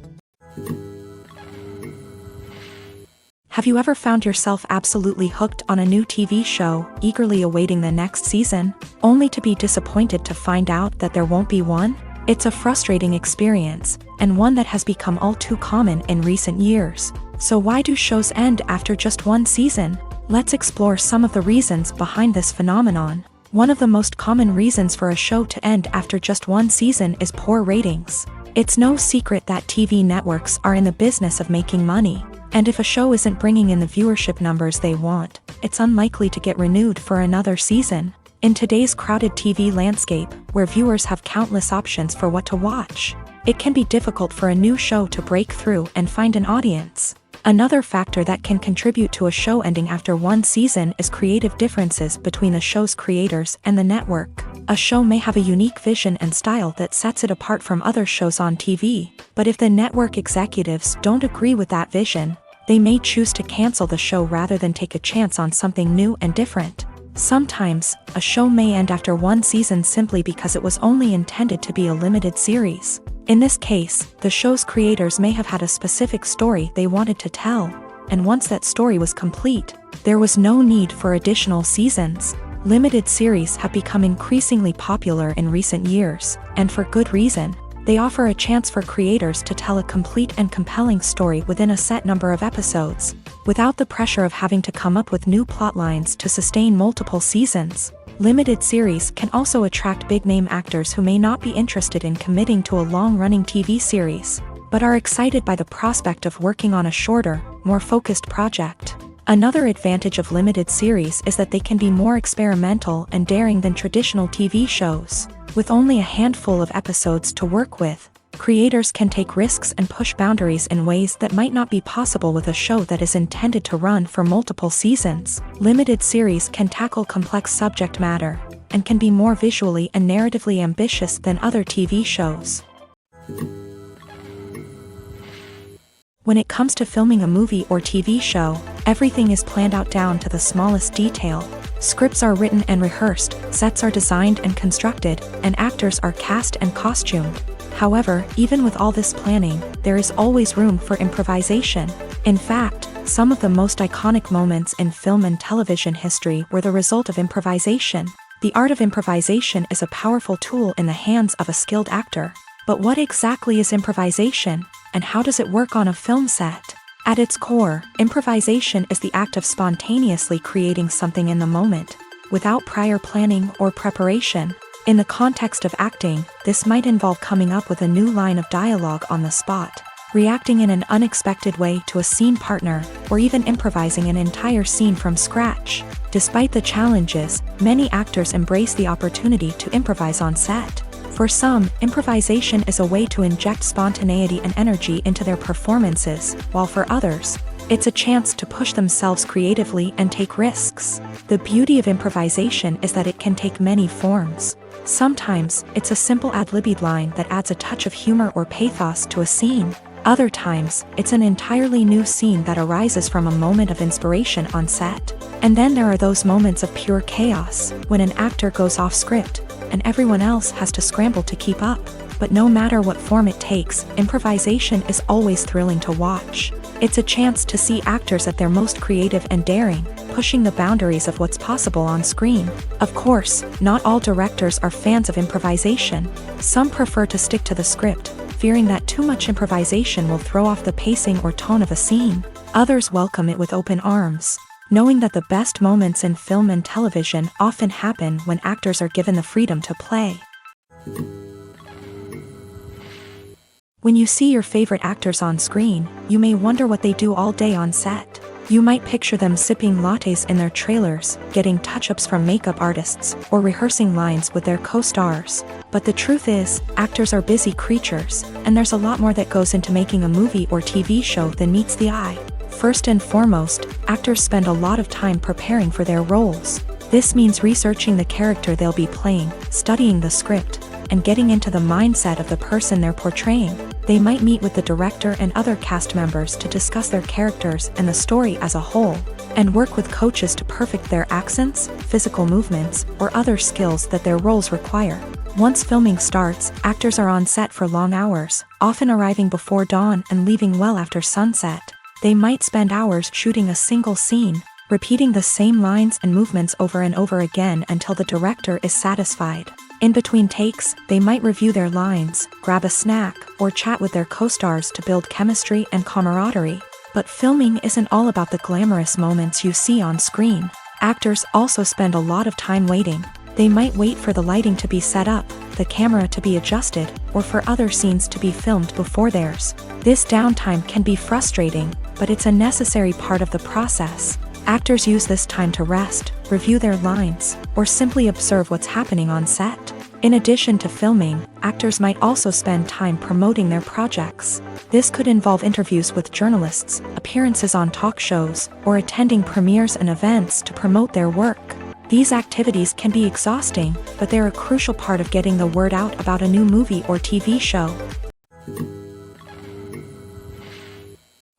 Have you ever found yourself absolutely hooked on a new TV show, eagerly awaiting the next season, only to be disappointed to find out that there won't be one? It's a frustrating experience, and one that has become all too common in recent years. So why do shows end after just one season? Let's explore some of the reasons behind this phenomenon. One of the most common reasons for a show to end after just one season is poor ratings. It's no secret that TV networks are in the business of making money, and if a show isn't bringing in the viewership numbers they want, it's unlikely to get renewed for another season. In today's crowded TV landscape, where viewers have countless options for what to watch, it can be difficult for a new show to break through and find an audience. Another factor that can contribute to a show ending after one season is creative differences between the show's creators and the network. A show may have a unique vision and style that sets it apart from other shows on TV, but if the network executives don't agree with that vision, they may choose to cancel the show rather than take a chance on something new and different. Sometimes, a show may end after one season simply because it was only intended to be a limited series. In this case, the show's creators may have had a specific story they wanted to tell, and once that story was complete, there was no need for additional seasons. Limited series have become increasingly popular in recent years, and for good reason. They offer a chance for creators to tell a complete and compelling story within a set number of episodes, without the pressure of having to come up with new plotlines to sustain multiple seasons. Limited series can also attract big-name actors who may not be interested in committing to a long-running TV series, but are excited by the prospect of working on a shorter, more focused project. Another advantage of limited series is that they can be more experimental and daring than traditional TV shows. With only a handful of episodes to work with, creators can take risks and push boundaries in ways that might not be possible with a show that is intended to run for multiple seasons. Limited series can tackle complex subject matter, and can be more visually and narratively ambitious than other TV shows. When it comes to filming a movie or TV show, everything is planned out down to the smallest detail. Scripts are written and rehearsed, sets are designed and constructed, and actors are cast and costumed. However, even with all this planning, there is always room for improvisation. In fact, some of the most iconic moments in film and television history were the result of improvisation. The art of improvisation is a powerful tool in the hands of a skilled actor. But what exactly is improvisation, and how does it work on a film set? At its core, improvisation is the act of spontaneously creating something in the moment, without prior planning or preparation. In the context of acting, this might involve coming up with a new line of dialogue on the spot, reacting in an unexpected way to a scene partner, or even improvising an entire scene from scratch. Despite the challenges, many actors embrace the opportunity to improvise on set. For some, improvisation is a way to inject spontaneity and energy into their performances, while for others, it's a chance to push themselves creatively and take risks. The beauty of improvisation is that it can take many forms. Sometimes, it's a simple ad-libbed line that adds a touch of humor or pathos to a scene. Other times, it's an entirely new scene that arises from a moment of inspiration on set. And then there are those moments of pure chaos, when an actor goes off script, and everyone else has to scramble to keep up. But no matter what form it takes, improvisation is always thrilling to watch. It's a chance to see actors at their most creative and daring, pushing the boundaries of what's possible on screen. Of course, not all directors are fans of improvisation. Some prefer to stick to the script, fearing that too much improvisation will throw off the pacing or tone of a scene. Others welcome it with open arms, knowing that the best moments in film and television often happen when actors are given the freedom to play. When you see your favorite actors on screen, you may wonder what they do all day on set. You might picture them sipping lattes in their trailers, getting touch-ups from makeup artists, or rehearsing lines with their co-stars. But the truth is, actors are busy creatures, and there's a lot more that goes into making a movie or TV show than meets the eye. First and foremost, actors spend a lot of time preparing for their roles. This means researching the character they'll be playing, studying the script, and getting into the mindset of the person they're portraying. They might meet with the director and other cast members to discuss their characters and the story as a whole, and work with coaches to perfect their accents, physical movements, or other skills that their roles require. Once filming starts, actors are on set for long hours, often arriving before dawn and leaving well after sunset. They might spend hours shooting a single scene, repeating the same lines and movements over and over again until the director is satisfied. In between takes, they might review their lines, grab a snack, or chat with their co-stars to build chemistry and camaraderie. But filming isn't all about the glamorous moments you see on screen. Actors also spend a lot of time waiting. They might wait for the lighting to be set up, the camera to be adjusted, or for other scenes to be filmed before theirs. This downtime can be frustrating, but it's a necessary part of the process. Actors use this time to rest, review their lines, or simply observe what's happening on set. In addition to filming, actors might also spend time promoting their projects. This could involve interviews with journalists, appearances on talk shows, or attending premieres and events to promote their work. These activities can be exhausting, but they're a crucial part of getting the word out about a new movie or TV show.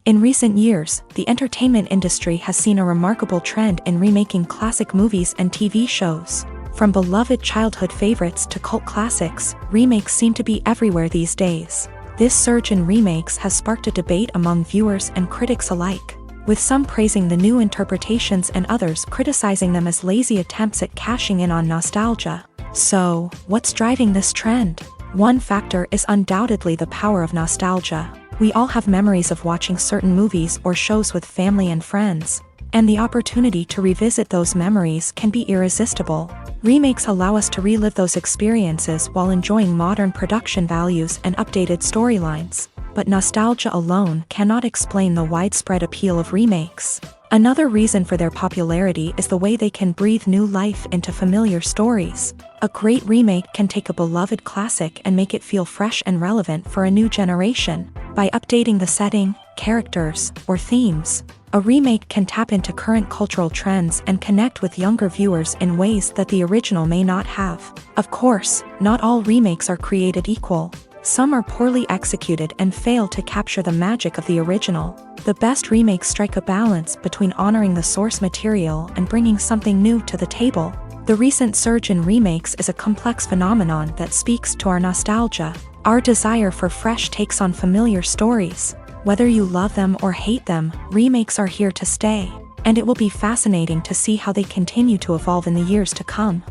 In recent years, the entertainment industry has seen a remarkable trend in remaking classic movies and TV shows. From beloved childhood favorites to cult classics, remakes seem to be everywhere these days. This surge in remakes has sparked a debate among viewers and critics alike, with some praising the new interpretations and others criticizing them as lazy attempts at cashing in on nostalgia. So, what's driving this trend? One factor is undoubtedly the power of nostalgia. We all have memories of watching certain movies or shows with family and friends, and the opportunity to revisit those memories can be irresistible. Remakes allow us to relive those experiences while enjoying modern production values and updated storylines. But nostalgia alone cannot explain the widespread appeal of remakes. Another reason for their popularity is the way they can breathe new life into familiar stories. A great remake can take a beloved classic and make it feel fresh and relevant for a new generation. By updating the setting, characters, or themes, a remake can tap into current cultural trends and connect with younger viewers in ways that the original may not have. Of course, not all remakes are created equal. Some are poorly executed and fail to capture the magic of the original. The best remakes strike a balance between honoring the source material and bringing something new to the table. The recent surge in remakes is a complex phenomenon that speaks to our nostalgia, our desire for fresh takes on familiar stories. Whether you love them or hate them, remakes are here to stay, and it will be fascinating to see how they continue to evolve in the years to come.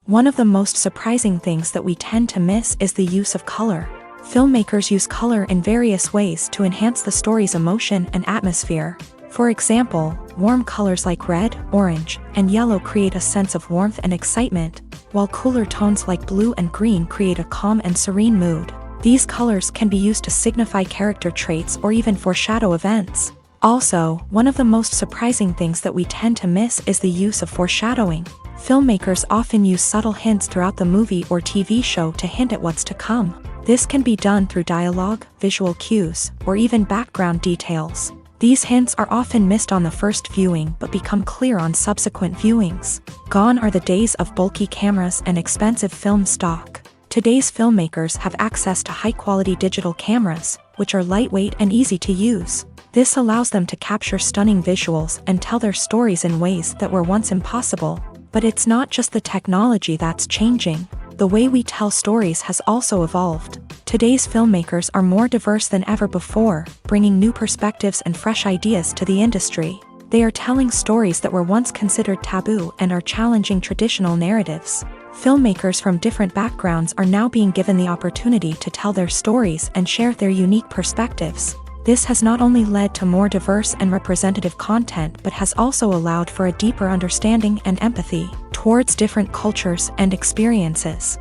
One of the most surprising things that we tend to miss is the use of color. Filmmakers use color in various ways to enhance the story's emotion and atmosphere. For example, warm colors like red, orange, and yellow create a sense of warmth and excitement, while cooler tones like blue and green create a calm and serene mood. These colors can be used to signify character traits or even foreshadow events. Also, one of the most surprising things that we tend to miss is the use of foreshadowing. Filmmakers often use subtle hints throughout the movie or TV show to hint at what's to come. This can be done through dialogue, visual cues, or even background details. These hints are often missed on the first viewing but become clear on subsequent viewings. Gone are the days of bulky cameras and expensive film stock. Today's filmmakers have access to high-quality digital cameras, which are lightweight and easy to use. This allows them to capture stunning visuals and tell their stories in ways that were once impossible. But it's not just the technology that's changing. The way we tell stories has also evolved. Today's filmmakers are more diverse than ever before, bringing new perspectives and fresh ideas to the industry. They are telling stories that were once considered taboo and are challenging traditional narratives. Filmmakers from different backgrounds are now being given the opportunity to tell their stories and share their unique perspectives. This has not only led to more diverse and representative content but has also allowed for a deeper understanding and empathy towards different cultures and experiences.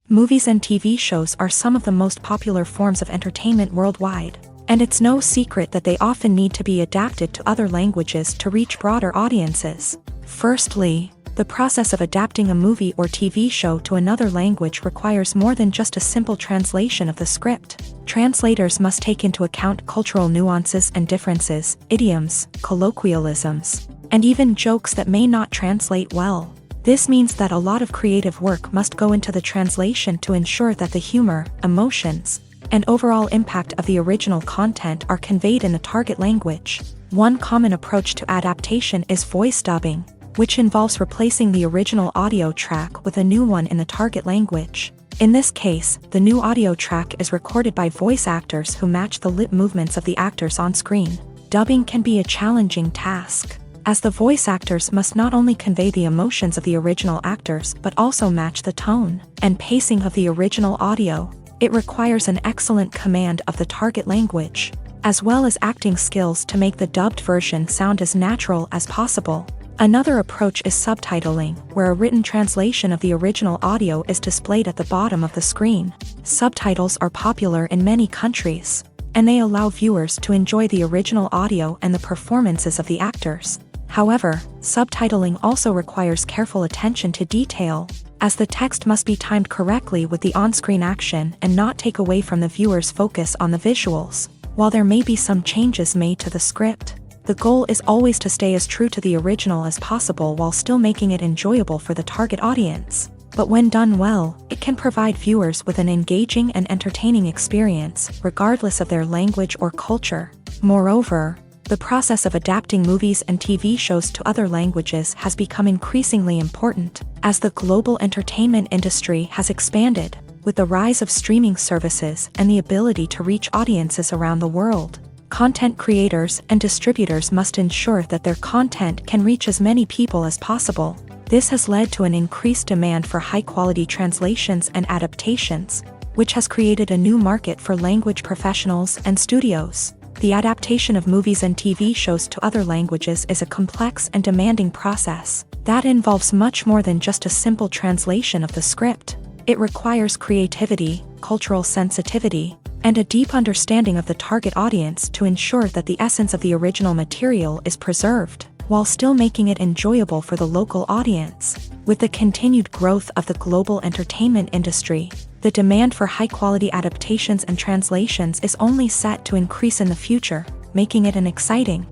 Movies and TV shows are some of the most popular forms of entertainment worldwide, and it's no secret that they often need to be adapted to other languages to reach broader audiences. Firstly, the process of adapting a movie or TV show to another language requires more than just a simple translation of the script. Translators must take into account cultural nuances and differences, idioms, colloquialisms, and even jokes that may not translate well. This means that a lot of creative work must go into the translation to ensure that the humor, emotions, and overall impact of the original content are conveyed in the target language. One common approach to adaptation is voice dubbing, which involves replacing the original audio track with a new one in the target language. In this case, the new audio track is recorded by voice actors who match the lip movements of the actors on screen. Dubbing can be a challenging task, as the voice actors must not only convey the emotions of the original actors but also match the tone and pacing of the original audio. It requires an excellent command of the target language, as well as acting skills to make the dubbed version sound as natural as possible. Another approach is subtitling, where a written translation of the original audio is displayed at the bottom of the screen. Subtitles are popular in many countries, and they allow viewers to enjoy the original audio and the performances of the actors. However, subtitling also requires careful attention to detail, as the text must be timed correctly with the on-screen action and not take away from the viewer's focus on the visuals. While there may be some changes made to the script, the goal is always to stay as true to the original as possible while still making it enjoyable for the target audience. But when done well, it can provide viewers with an engaging and entertaining experience, regardless of their language or culture. Moreover, the process of adapting movies and TV shows to other languages has become increasingly important, as the global entertainment industry has expanded, with the rise of streaming services and the ability to reach audiences around the world. Content creators and distributors must ensure that their content can reach as many people as possible. This has led to an increased demand for high-quality translations and adaptations, which has created a new market for language professionals and studios. The adaptation of movies and TV shows to other languages is a complex and demanding process that involves much more than just a simple translation of the script. It requires creativity, cultural sensitivity, and a deep understanding of the target audience to ensure that the essence of the original material is preserved, while still making it enjoyable for the local audience. With the continued growth of the global entertainment industry, the demand for high-quality adaptations and translations is only set to increase in the future, making it an exciting.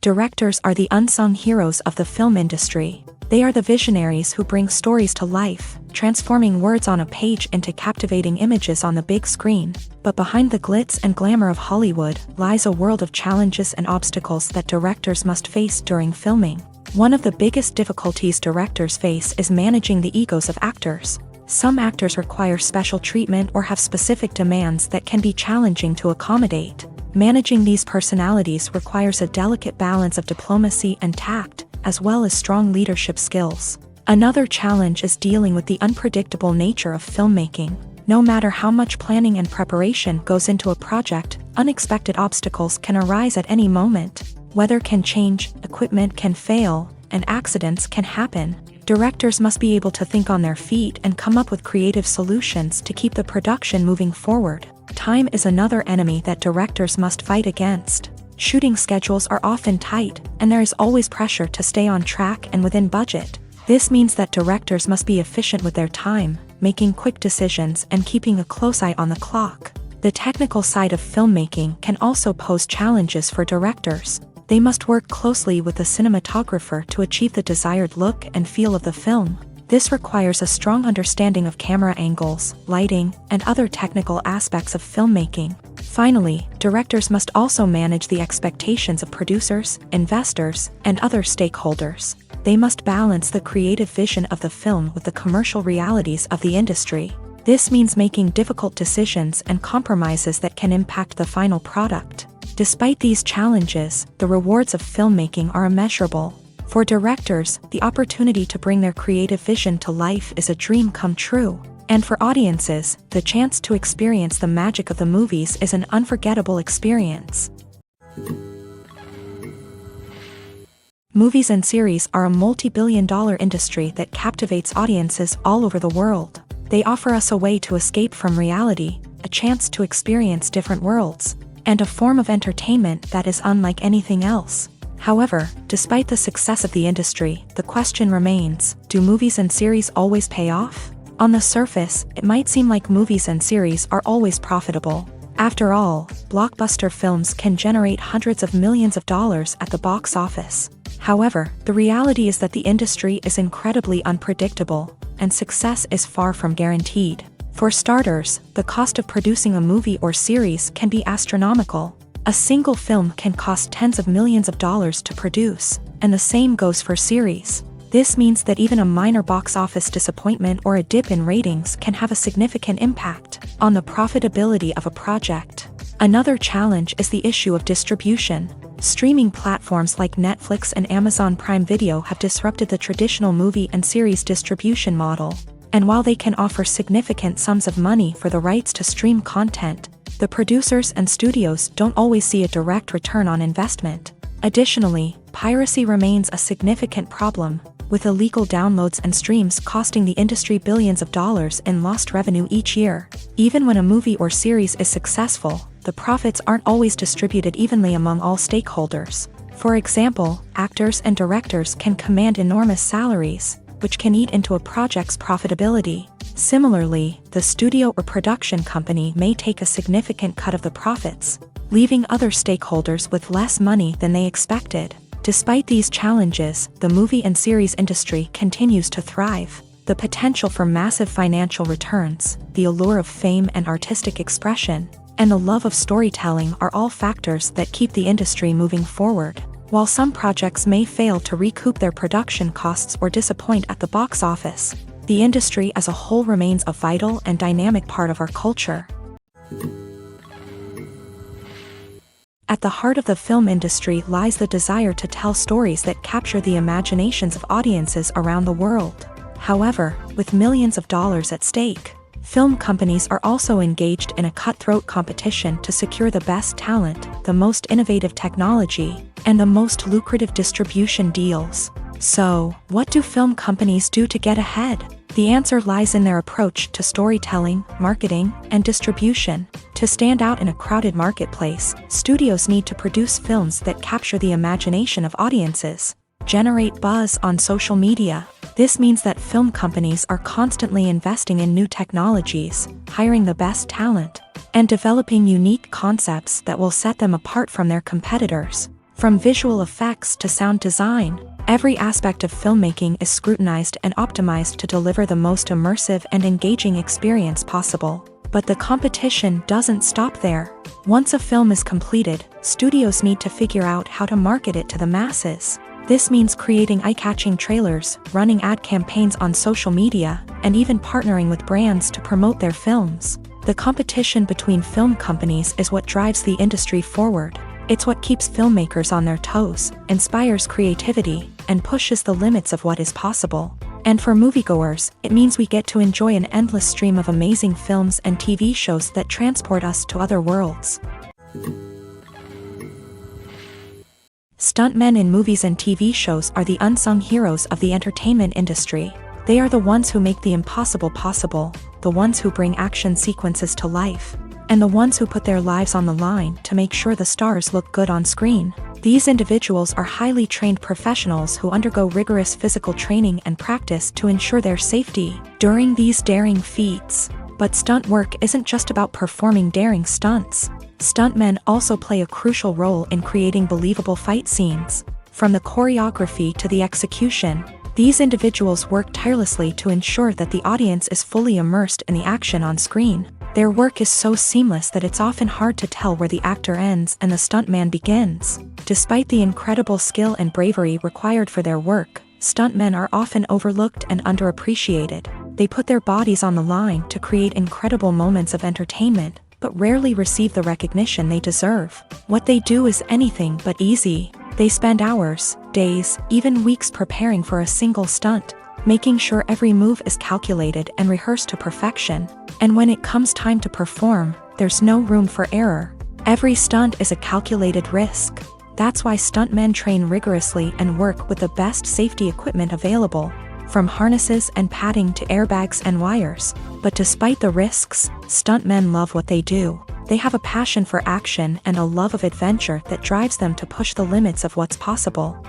Directors are the unsung heroes of the film industry. They are the visionaries who bring stories to life, transforming words on a page into captivating images on the big screen. But behind the glitz and glamour of Hollywood lies a world of challenges and obstacles that directors must face during filming. One of the biggest difficulties directors face is managing the egos of actors. Some actors require special treatment or have specific demands that can be challenging to accommodate. Managing these personalities requires a delicate balance of diplomacy and tact, as well as strong leadership skills. Another challenge is dealing with the unpredictable nature of filmmaking. No matter how much planning and preparation goes into a project, unexpected obstacles can arise at any moment. Weather can change, equipment can fail, and accidents can happen. Directors must be able to think on their feet and come up with creative solutions to keep the production moving forward. Time is another enemy that directors must fight against. Shooting schedules are often tight, and there is always pressure to stay on track and within budget. This means that directors must be efficient with their time, making quick decisions and keeping a close eye on the clock. The technical side of filmmaking can also pose challenges for directors. They must work closely with the cinematographer to achieve the desired look and feel of the film. This requires a strong understanding of camera angles, lighting, and other technical aspects of filmmaking. Finally, directors must also manage the expectations of producers, investors, and other stakeholders. They must balance the creative vision of the film with the commercial realities of the industry. This means making difficult decisions and compromises that can impact the final product. Despite these challenges, the rewards of filmmaking are immeasurable. For directors, the opportunity to bring their creative vision to life is a dream come true. And for audiences, the chance to experience the magic of the movies is an unforgettable experience. Movies and series are a multi-billion-dollar industry that captivates audiences all over the world. They offer us a way to escape from reality, a chance to experience different worlds, and a form of entertainment that is unlike anything else. However, despite the success of the industry, the question remains, do movies and series always pay off? On the surface, it might seem like movies and series are always profitable. After all, blockbuster films can generate hundreds of millions of dollars at the box office. However, the reality is that the industry is incredibly unpredictable, and success is far from guaranteed. For starters, the cost of producing a movie or series can be astronomical. A single film can cost tens of millions of dollars to produce, and the same goes for series. This means that even a minor box office disappointment or a dip in ratings can have a significant impact on the profitability of a project. Another challenge is the issue of distribution. Streaming platforms like Netflix and Amazon Prime Video have disrupted the traditional movie and series distribution model. And while they can offer significant sums of money for the rights to stream content, the producers and studios don't always see a direct return on investment. Additionally, piracy remains a significant problem, with illegal downloads and streams costing the industry billions of dollars in lost revenue each year. Even when a movie or series is successful, the profits aren't always distributed evenly among all stakeholders. For example, actors and directors can command enormous salaries, which can eat into a project's profitability. Similarly, the studio or production company may take a significant cut of the profits, leaving other stakeholders with less money than they expected. Despite these challenges, the movie and series industry continues to thrive. The potential for massive financial returns, the allure of fame and artistic expression, and the love of storytelling are all factors that keep the industry moving forward. While some projects may fail to recoup their production costs or disappoint at the box office, the industry as a whole remains a vital and dynamic part of our culture. At the heart of the film industry lies the desire to tell stories that capture the imaginations of audiences around the world. However, with millions of dollars at stake, film companies are also engaged in a cutthroat competition to secure the best talent, the most innovative technology, and the most lucrative distribution deals. So, what do film companies do to get ahead? The answer lies in their approach to storytelling, marketing, and distribution. To stand out in a crowded marketplace, studios need to produce films that capture the imagination of audiences, generate buzz on social media. This means that film companies are constantly investing in new technologies, hiring the best talent, and developing unique concepts that will set them apart from their competitors. From visual effects to sound design, every aspect of filmmaking is scrutinized and optimized to deliver the most immersive and engaging experience possible. But the competition doesn't stop there. Once a film is completed, studios need to figure out how to market it to the masses. This means creating eye-catching trailers, running ad campaigns on social media, and even partnering with brands to promote their films. The competition between film companies is what drives the industry forward. It's what keeps filmmakers on their toes, inspires creativity, and pushes the limits of what is possible. And for moviegoers, it means we get to enjoy an endless stream of amazing films and TV shows that transport us to other worlds. Stuntmen in movies and TV shows are the unsung heroes of the entertainment industry. They are the ones who make the impossible possible, the ones who bring action sequences to life, and the ones who put their lives on the line to make sure the stars look good on screen. These individuals are highly trained professionals who undergo rigorous physical training and practice to ensure their safety during these daring feats. But stunt work isn't just about performing daring stunts. Stuntmen also play a crucial role in creating believable fight scenes. From the choreography to the execution, these individuals work tirelessly to ensure that the audience is fully immersed in the action on screen. Their work is so seamless that it's often hard to tell where the actor ends and the stuntman begins. Despite the incredible skill and bravery required for their work, stuntmen are often overlooked and underappreciated. They put their bodies on the line to create incredible moments of entertainment, but rarely receive the recognition they deserve. What they do is anything but easy. They spend hours, days, even weeks preparing for a single stunt, making sure every move is calculated and rehearsed to perfection. And when it comes time to perform, there's no room for error. Every stunt is a calculated risk. That's why stuntmen train rigorously and work with the best safety equipment available, from harnesses and padding to airbags and wires. But despite the risks, stuntmen love what they do. They have a passion for action and a love of adventure that drives them to push the limits of what's possible.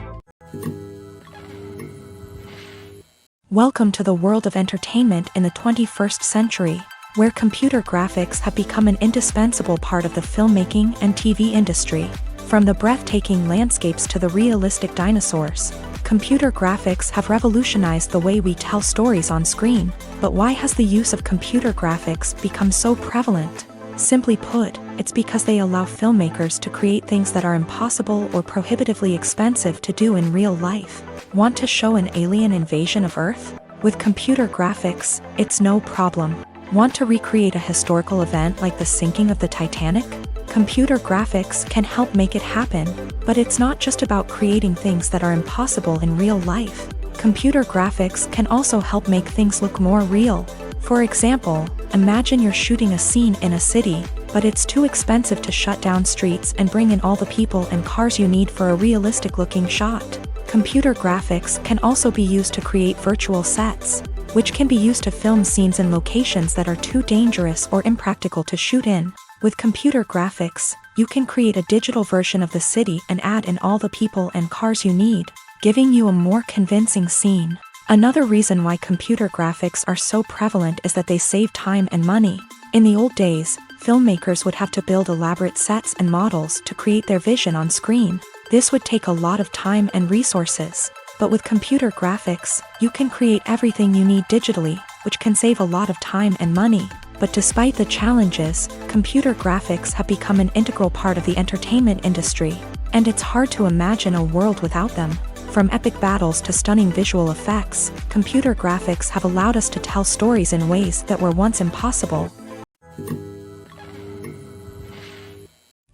Welcome to the world of entertainment in the 21st century, where computer graphics have become an indispensable part of the filmmaking and TV industry. From the breathtaking landscapes to the realistic dinosaurs, computer graphics have revolutionized the way we tell stories on screen. But why has the use of computer graphics become so prevalent? Simply put, it's because they allow filmmakers to create things that are impossible or prohibitively expensive to do in real life. Want to show an alien invasion of Earth? With computer graphics, it's no problem. Want to recreate a historical event like the sinking of the Titanic? Computer graphics can help make it happen. But it's not just about creating things that are impossible in real life. Computer graphics can also help make things look more real. For example, imagine you're shooting a scene in a city, but it's too expensive to shut down streets and bring in all the people and cars you need for a realistic-looking shot. Computer graphics can also be used to create virtual sets, which can be used to film scenes in locations that are too dangerous or impractical to shoot in. With computer graphics, you can create a digital version of the city and add in all the people and cars you need, giving you a more convincing scene. Another reason why computer graphics are so prevalent is that they save time and money. In the old days, filmmakers would have to build elaborate sets and models to create their vision on screen. This would take a lot of time and resources. But with computer graphics, you can create everything you need digitally, which can save a lot of time and money. But despite the challenges, computer graphics have become an integral part of the entertainment industry, and it's hard to imagine a world without them. From epic battles to stunning visual effects, computer graphics have allowed us to tell stories in ways that were once impossible.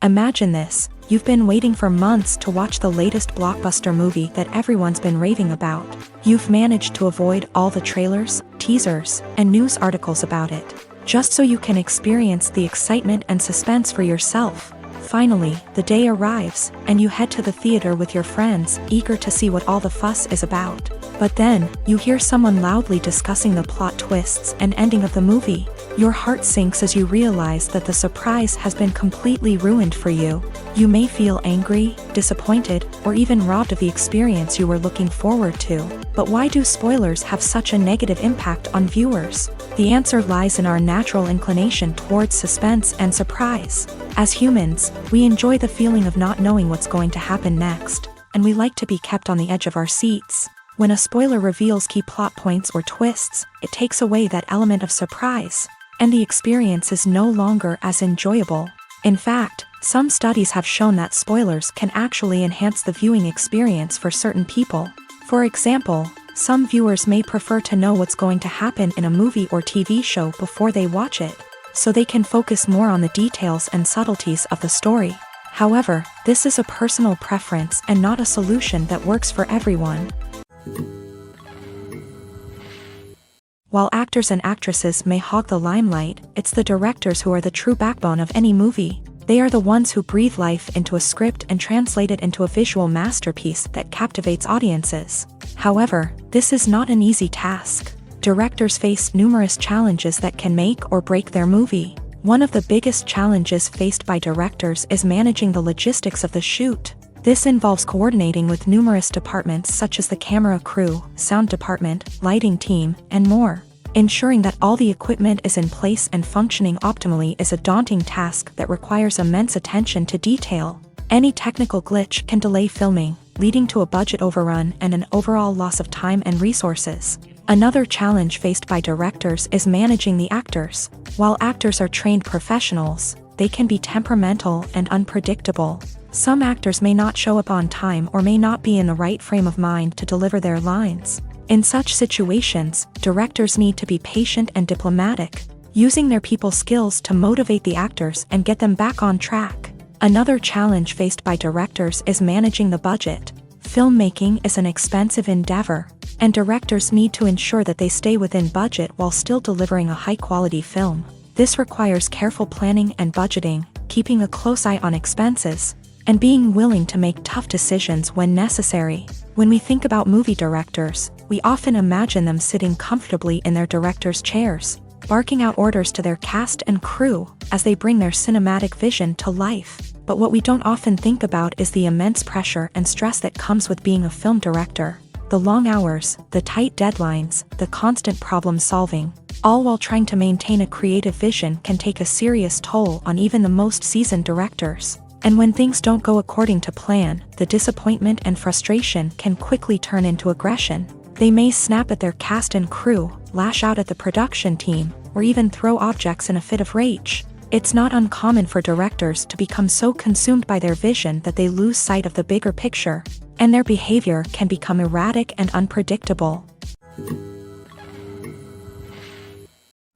Imagine this: you've been waiting for months to watch the latest blockbuster movie that everyone's been raving about. You've managed to avoid all the trailers, teasers, and news articles about it, just so you can experience the excitement and suspense for yourself. Finally, the day arrives, and you head to the theater with your friends, eager to see what all the fuss is about. But then, you hear someone loudly discussing the plot twists and ending of the movie. Your heart sinks as you realize that the surprise has been completely ruined for you. You may feel angry, disappointed, or even robbed of the experience you were looking forward to. But why do spoilers have such a negative impact on viewers? The answer lies in our natural inclination towards suspense and surprise. As humans, we enjoy the feeling of not knowing what's going to happen next, and we like to be kept on the edge of our seats. When a spoiler reveals key plot points or twists, it takes away that element of surprise, and the experience is no longer as enjoyable. In fact, some studies have shown that spoilers can actually enhance the viewing experience for certain people. For example, some viewers may prefer to know what's going to happen in a movie or TV show before they watch it, so they can focus more on the details and subtleties of the story. However, this is a personal preference and not a solution that works for everyone. While actors and actresses may hog the limelight, it's the directors who are the true backbone of any movie. They are the ones who breathe life into a script and translate it into a visual masterpiece that captivates audiences. However, this is not an easy task. Directors face numerous challenges that can make or break their movie. One of the biggest challenges faced by directors is managing the logistics of the shoot. This involves coordinating with numerous departments such as the camera crew, sound department, lighting team, and more. Ensuring that all the equipment is in place and functioning optimally is a daunting task that requires immense attention to detail. Any technical glitch can delay filming, leading to a budget overrun and an overall loss of time and resources. Another challenge faced by directors is managing the actors. While actors are trained professionals, they can be temperamental and unpredictable. Some actors may not show up on time or may not be in the right frame of mind to deliver their lines. In such situations, directors need to be patient and diplomatic, using their people skills to motivate the actors and get them back on track. Another challenge faced by directors is managing the budget. Filmmaking is an expensive endeavor, and directors need to ensure that they stay within budget while still delivering a high-quality film. This requires careful planning and budgeting, keeping a close eye on expenses, and being willing to make tough decisions when necessary. When we think about movie directors, we often imagine them sitting comfortably in their director's chairs, barking out orders to their cast and crew as they bring their cinematic vision to life. But what we don't often think about is the immense pressure and stress that comes with being a film director. The long hours, the tight deadlines, the constant problem solving, all while trying to maintain a creative vision can take a serious toll on even the most seasoned directors. And when things don't go according to plan, the disappointment and frustration can quickly turn into aggression. They may snap at their cast and crew, lash out at the production team, or even throw objects in a fit of rage. It's not uncommon for directors to become so consumed by their vision that they lose sight of the bigger picture, and their behavior can become erratic and unpredictable.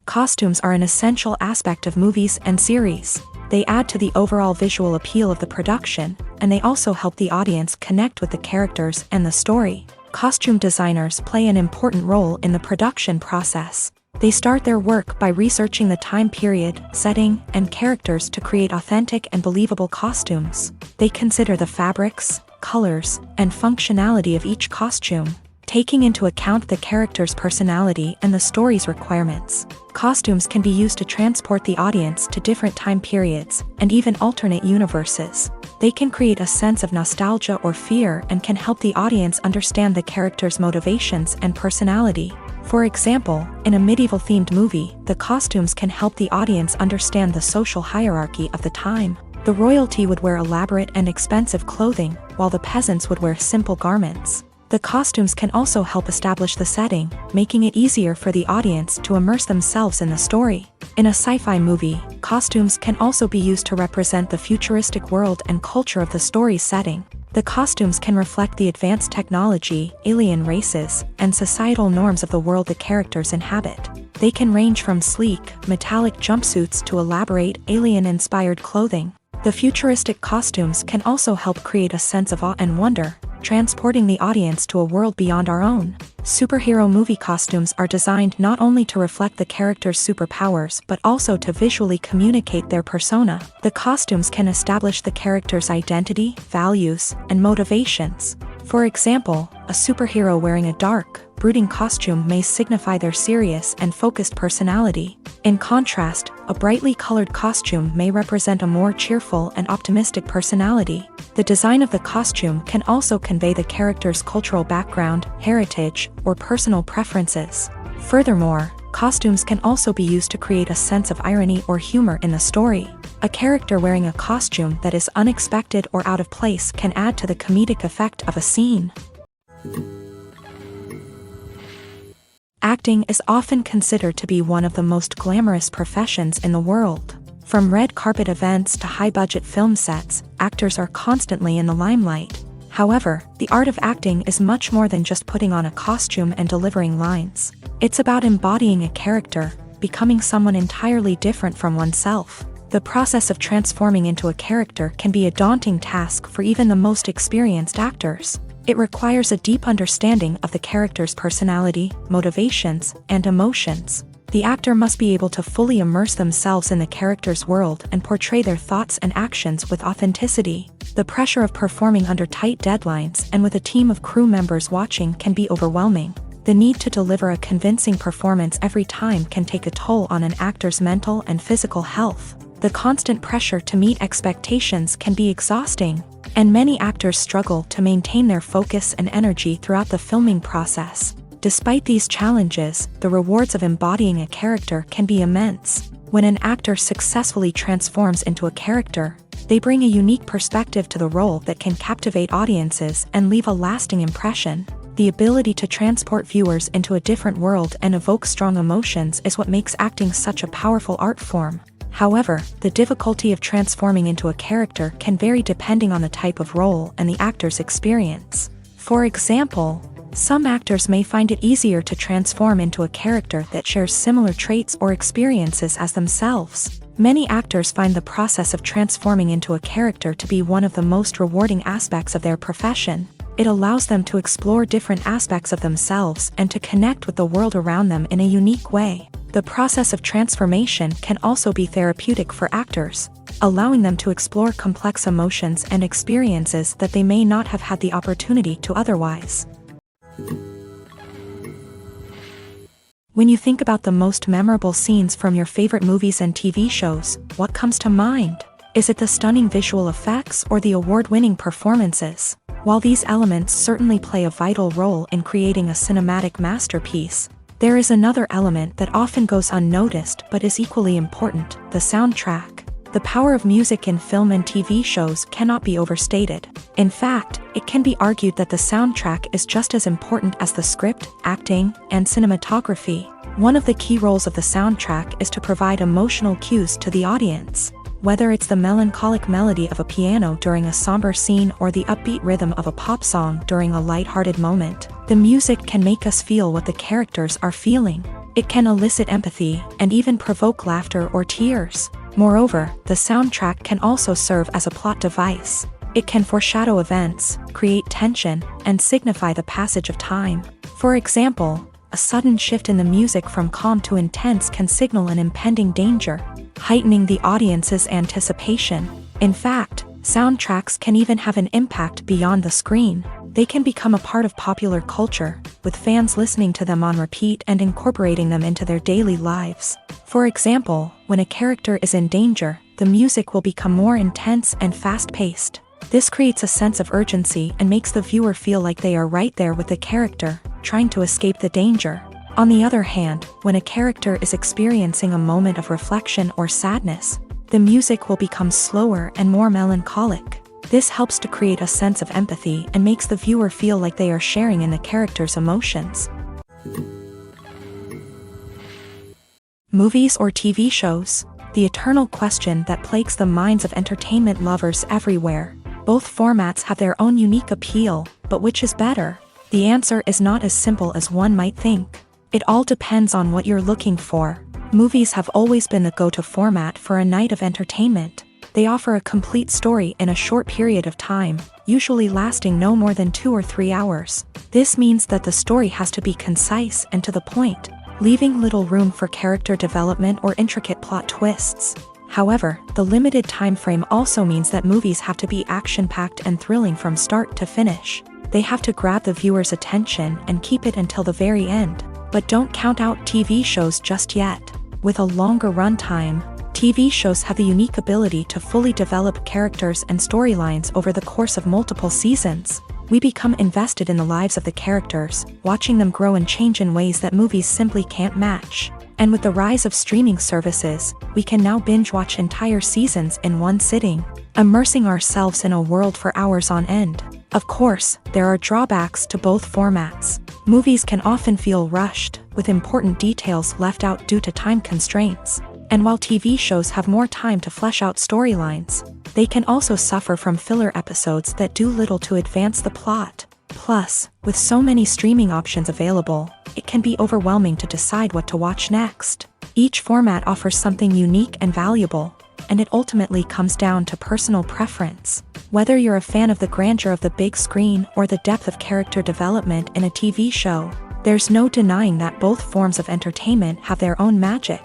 Costumes are an essential aspect of movies and series. They add to the overall visual appeal of the production, and they also help the audience connect with the characters and the story. Costume designers play an important role in the production process. They start their work by researching the time period, setting, and characters to create authentic and believable costumes. They consider the fabrics, colors, and functionality of each costume, taking into account the character's personality and the story's requirements. Costumes can be used to transport the audience to different time periods and even alternate universes. They can create a sense of nostalgia or fear and can help the audience understand the character's motivations and personality. For example, in a medieval-themed movie, the costumes can help the audience understand the social hierarchy of the time. The royalty would wear elaborate and expensive clothing, while the peasants would wear simple garments. The costumes can also help establish the setting, making it easier for the audience to immerse themselves in the story. In a sci-fi movie, costumes can also be used to represent the futuristic world and culture of the story's setting. The costumes can reflect the advanced technology, alien races, and societal norms of the world the characters inhabit. They can range from sleek, metallic jumpsuits to elaborate, alien-inspired clothing. The futuristic costumes can also help create a sense of awe and wonder, transporting the audience to a world beyond our own. Superhero movie costumes are designed not only to reflect the character's superpowers but also to visually communicate their persona. The costumes can establish the character's identity, values, and motivations. For example, a superhero wearing a dark, brooding costume may signify their serious and focused personality. In contrast, a brightly colored costume may represent a more cheerful and optimistic personality. The design of the costume can also convey the character's cultural background, heritage, or personal preferences. Furthermore, costumes can also be used to create a sense of irony or humor in the story. A character wearing a costume that is unexpected or out of place can add to the comedic effect of a scene. Acting is often considered to be one of the most glamorous professions in the world. From red carpet events to high-budget film sets, actors are constantly in the limelight. However, the art of acting is much more than just putting on a costume and delivering lines. It's about embodying a character, becoming someone entirely different from oneself. The process of transforming into a character can be a daunting task for even the most experienced actors. It requires a deep understanding of the character's personality, motivations, and emotions. The actor must be able to fully immerse themselves in the character's world and portray their thoughts and actions with authenticity. The pressure of performing under tight deadlines and with a team of crew members watching can be overwhelming. The need to deliver a convincing performance every time can take a toll on an actor's mental and physical health. The constant pressure to meet expectations can be exhausting, and many actors struggle to maintain their focus and energy throughout the filming process. Despite these challenges, the rewards of embodying a character can be immense. When an actor successfully transforms into a character, they bring a unique perspective to the role that can captivate audiences and leave a lasting impression. The ability to transport viewers into a different world and evoke strong emotions is what makes acting such a powerful art form. However, the difficulty of transforming into a character can vary depending on the type of role and the actor's experience. For example, some actors may find it easier to transform into a character that shares similar traits or experiences as themselves. Many actors find the process of transforming into a character to be one of the most rewarding aspects of their profession. It allows them to explore different aspects of themselves and to connect with the world around them in a unique way. The process of transformation can also be therapeutic for actors, allowing them to explore complex emotions and experiences that they may not have had the opportunity to otherwise. When you think about the most memorable scenes from your favorite movies and TV shows, what comes to mind? Is it the stunning visual effects or the award-winning performances? While these elements certainly play a vital role in creating a cinematic masterpiece, there is another element that often goes unnoticed but is equally important: the soundtrack. The power of music in film and TV shows cannot be overstated. In fact, it can be argued that the soundtrack is just as important as the script, acting, and cinematography. One of the key roles of the soundtrack is to provide emotional cues to the audience. Whether it's the melancholic melody of a piano during a somber scene or the upbeat rhythm of a pop song during a light-hearted moment, the music can make us feel what the characters are feeling. It can elicit empathy and even provoke laughter or tears. Moreover, the soundtrack can also serve as a plot device. It can foreshadow events, create tension, and signify the passage of time. For example, a sudden shift in the music from calm to intense can signal an impending danger, heightening the audience's anticipation. In fact, soundtracks can even have an impact beyond the screen. They can become a part of popular culture, with fans listening to them on repeat and incorporating them into their daily lives. For example, when a character is in danger, the music will become more intense and fast-paced. This creates a sense of urgency and makes the viewer feel like they are right there with the character, trying to escape the danger. On the other hand, when a character is experiencing a moment of reflection or sadness, the music will become slower and more melancholic. This helps to create a sense of empathy and makes the viewer feel like they are sharing in the character's emotions. Movies or TV shows? The eternal question that plagues the minds of entertainment lovers everywhere. Both formats have their own unique appeal, but which is better? The answer is not as simple as one might think. It all depends on what you're looking for. Movies have always been the go-to format for a night of entertainment. They offer a complete story in a short period of time, usually lasting no more than 2 or 3 hours. This means that the story has to be concise and to the point, leaving little room for character development or intricate plot twists. However, the limited time frame also means that movies have to be action-packed and thrilling from start to finish. They have to grab the viewer's attention and keep it until the very end. But don't count out TV shows just yet. With a longer runtime, TV shows have the unique ability to fully develop characters and storylines over the course of multiple seasons. We become invested in the lives of the characters, watching them grow and change in ways that movies simply can't match. And with the rise of streaming services, we can now binge-watch entire seasons in one sitting, immersing ourselves in a world for hours on end. Of course, there are drawbacks to both formats. Movies can often feel rushed, with important details left out due to time constraints. And while TV shows have more time to flesh out storylines, they can also suffer from filler episodes that do little to advance the plot. Plus, with so many streaming options available, it can be overwhelming to decide what to watch next. Each format offers something unique and valuable, and it ultimately comes down to personal preference. Whether you're a fan of the grandeur of the big screen or the depth of character development in a TV show, there's no denying that both forms of entertainment have their own magic.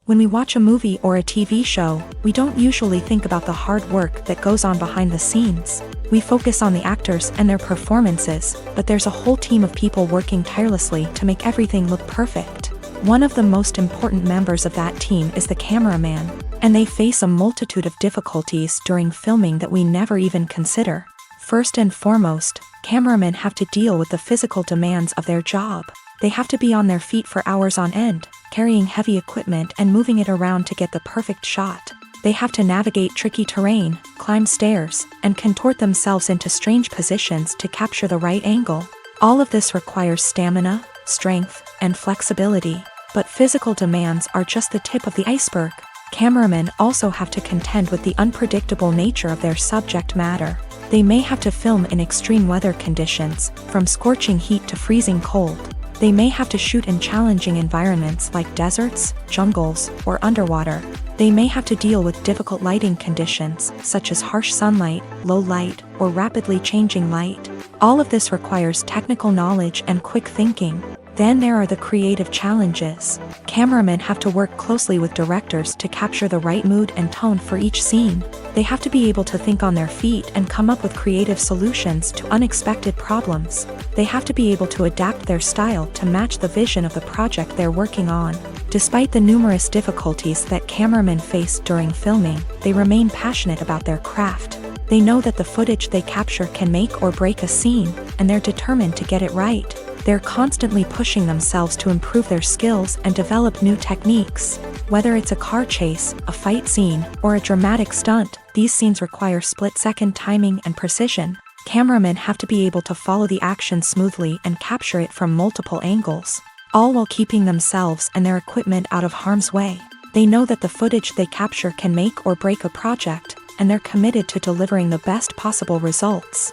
When we watch a movie or a TV show, we don't usually think about the hard work that goes on behind the scenes. We focus on the actors and their performances, but there's a whole team of people working tirelessly to make everything look perfect. One of the most important members of that team is the cameraman, and they face a multitude of difficulties during filming that we never even consider. First and foremost, cameramen have to deal with the physical demands of their job. They have to be on their feet for hours on end, carrying heavy equipment and moving it around to get the perfect shot. They have to navigate tricky terrain, climb stairs, and contort themselves into strange positions to capture the right angle. All of this requires stamina, strength, and flexibility. But physical demands are just the tip of the iceberg. Cameramen also have to contend with the unpredictable nature of their subject matter. They may have to film in extreme weather conditions, from scorching heat to freezing cold. They may have to shoot in challenging environments like deserts, jungles, or underwater. They may have to deal with difficult lighting conditions, such as harsh sunlight, low light, or rapidly changing light. All of this requires technical knowledge and quick thinking. Then there are the creative challenges. Cameramen have to work closely with directors to capture the right mood and tone for each scene. They have to be able to think on their feet and come up with creative solutions to unexpected problems. They have to be able to adapt their style to match the vision of the project they're working on. Despite the numerous difficulties that cameramen face during filming, they remain passionate about their craft. They know that the footage they capture can make or break a scene, and they're determined to get it right. They're constantly pushing themselves to improve their skills and develop new techniques. Whether it's a car chase, a fight scene, or a dramatic stunt, these scenes require split-second timing and precision. Cameramen have to be able to follow the action smoothly and capture it from multiple angles, all while keeping themselves and their equipment out of harm's way. They know that the footage they capture can make or break a project, and they're committed to delivering the best possible results.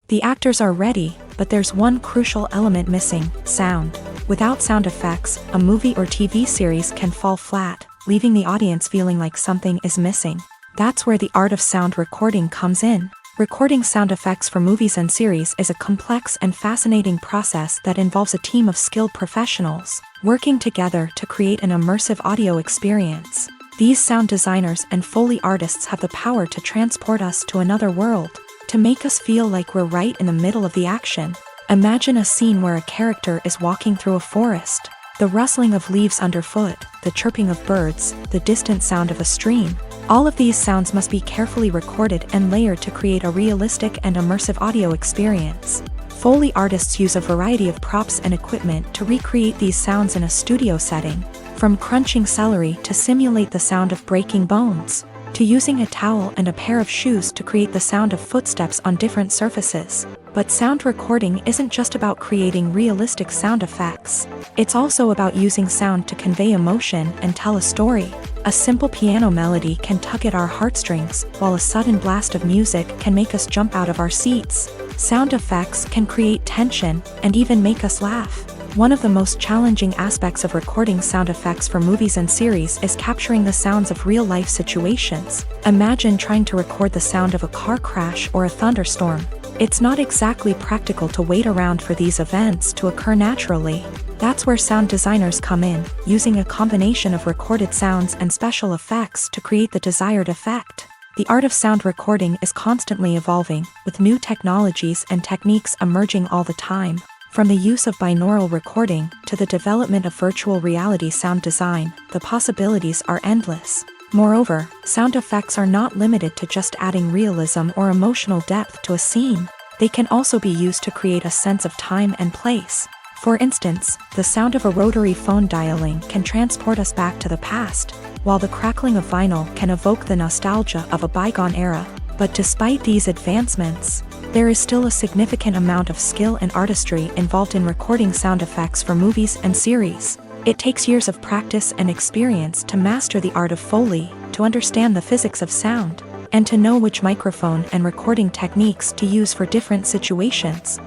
The actors are ready, but there's one crucial element missing: sound. Without sound effects, a movie or TV series can fall flat, leaving the audience feeling like something is missing. That's where the art of sound recording comes in. Recording sound effects for movies and series is a complex and fascinating process that involves a team of skilled professionals working together to create an immersive audio experience. These sound designers and Foley artists have the power to transport us to another world, to make us feel like we're right in the middle of the action. Imagine a scene where a character is walking through a forest. The rustling of leaves underfoot, the chirping of birds, the distant sound of a stream. All of these sounds must be carefully recorded and layered to create a realistic and immersive audio experience. Foley artists use a variety of props and equipment to recreate these sounds in a studio setting, from crunching celery to simulate the sound of breaking bones, to using a towel and a pair of shoes to create the sound of footsteps on different surfaces. But sound recording isn't just about creating realistic sound effects. It's also about using sound to convey emotion and tell a story. A simple piano melody can tug at our heartstrings, while a sudden blast of music can make us jump out of our seats. Sound effects can create tension and even make us laugh. One of the most challenging aspects of recording sound effects for movies and series is capturing the sounds of real-life situations. Imagine trying to record the sound of a car crash or a thunderstorm. It's not exactly practical to wait around for these events to occur naturally. That's where sound designers come in, using a combination of recorded sounds and special effects to create the desired effect. The art of sound recording is constantly evolving, with new technologies and techniques emerging all the time. From the use of binaural recording to the development of virtual reality sound design, the possibilities are endless. Moreover, sound effects are not limited to just adding realism or emotional depth to a scene. They can also be used to create a sense of time and place. For instance, the sound of a rotary phone dialing can transport us back to the past, while the crackling of vinyl can evoke the nostalgia of a bygone era. But despite these advancements, there is still a significant amount of skill and artistry involved in recording sound effects for movies and series. It takes years of practice and experience to master the art of Foley, to understand the physics of sound, and to know which microphone and recording techniques to use for different situations.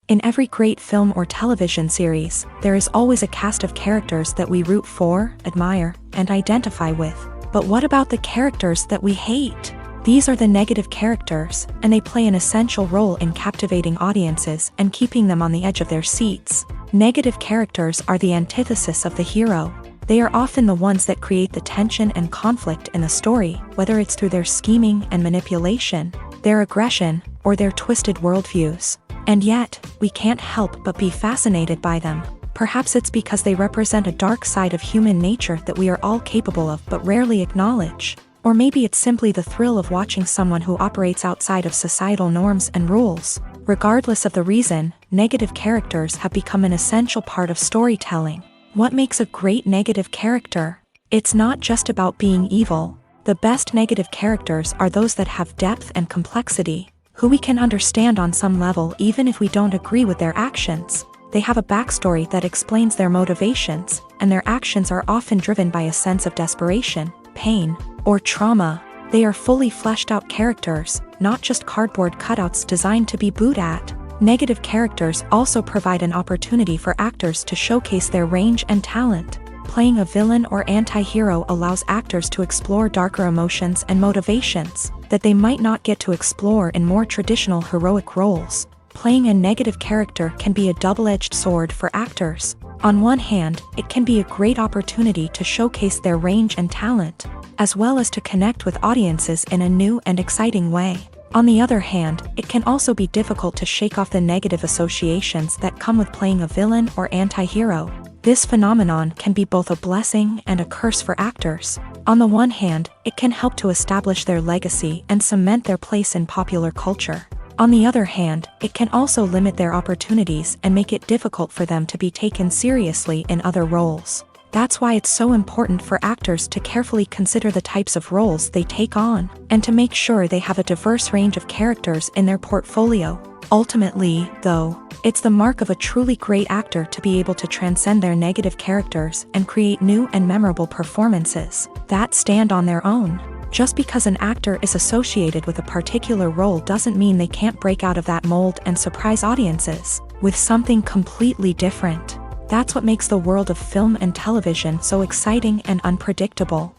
In every great film or television series, there is always a cast of characters that we root for, admire, and identify with. But what about the characters that we hate? These are the negative characters, and they play an essential role in captivating audiences and keeping them on the edge of their seats. Negative characters are the antithesis of the hero. They are often the ones that create the tension and conflict in the story, whether it's through their scheming and manipulation, their aggression, or their twisted worldviews. And yet, we can't help but be fascinated by them. Perhaps it's because they represent a dark side of human nature that we are all capable of but rarely acknowledge. Or maybe it's simply the thrill of watching someone who operates outside of societal norms and rules. Regardless of the reason, negative characters have become an essential part of storytelling. What makes a great negative character? It's not just about being evil. The best negative characters are those that have depth and complexity, who we can understand on some level even if we don't agree with their actions. They have a backstory that explains their motivations, and their actions are often driven by a sense of desperation, pain, or trauma. They are fully fleshed out characters, not just cardboard cutouts designed to be booed at. Negative characters also provide an opportunity for actors to showcase their range and talent. Playing a villain or anti-hero allows actors to explore darker emotions and motivations that they might not get to explore in more traditional heroic roles. Playing a negative character can be a double-edged sword for actors. On one hand, it can be a great opportunity to showcase their range and talent, as well as to connect with audiences in a new and exciting way. On the other hand, it can also be difficult to shake off the negative associations that come with playing a villain or anti-hero. This phenomenon can be both a blessing and a curse for actors. On the one hand, it can help to establish their legacy and cement their place in popular culture. On the other hand, it can also limit their opportunities and make it difficult for them to be taken seriously in other roles. That's why it's so important for actors to carefully consider the types of roles they take on, and to make sure they have a diverse range of characters in their portfolio. Ultimately, though, it's the mark of a truly great actor to be able to transcend their negative characters and create new and memorable performances that stand on their own. Just because an actor is associated with a particular role doesn't mean they can't break out of that mold and surprise audiences with something completely different. That's what makes the world of film and television so exciting and unpredictable.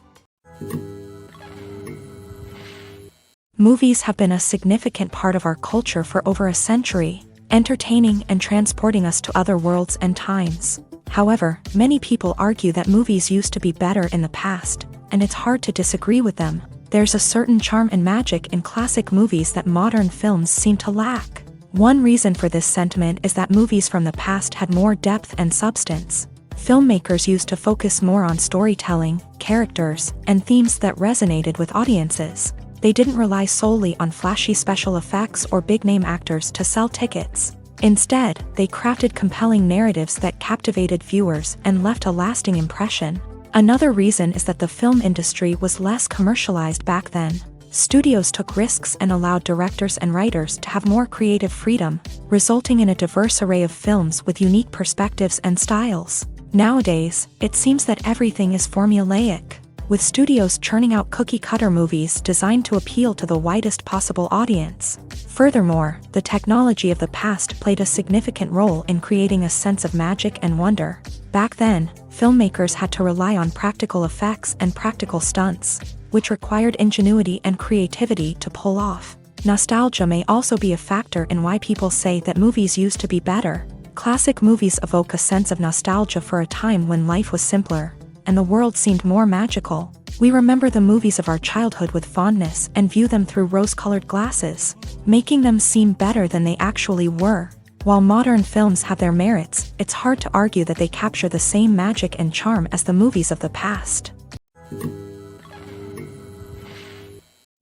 Movies have been a significant part of our culture for over a century, entertaining and transporting us to other worlds and times. However, many people argue that movies used to be better in the past, and it's hard to disagree with them. There's a certain charm and magic in classic movies that modern films seem to lack. One reason for this sentiment is that movies from the past had more depth and substance. Filmmakers used to focus more on storytelling, characters, and themes that resonated with audiences. They didn't rely solely on flashy special effects or big-name actors to sell tickets. Instead, they crafted compelling narratives that captivated viewers and left a lasting impression. Another reason is that the film industry was less commercialized back then. Studios took risks and allowed directors and writers to have more creative freedom, resulting in a diverse array of films with unique perspectives and styles. Nowadays, it seems that everything is formulaic, with studios churning out cookie-cutter movies designed to appeal to the widest possible audience. Furthermore, the technology of the past played a significant role in creating a sense of magic and wonder. Back then, filmmakers had to rely on practical effects and practical stunts, which required ingenuity and creativity to pull off. Nostalgia may also be a factor in why people say that movies used to be better. Classic movies evoke a sense of nostalgia for a time when life was simpler, and the world seemed more magical. We remember the movies of our childhood with fondness and view them through rose-colored glasses, making them seem better than they actually were. While modern films have their merits, it's hard to argue that they capture the same magic and charm as the movies of the past.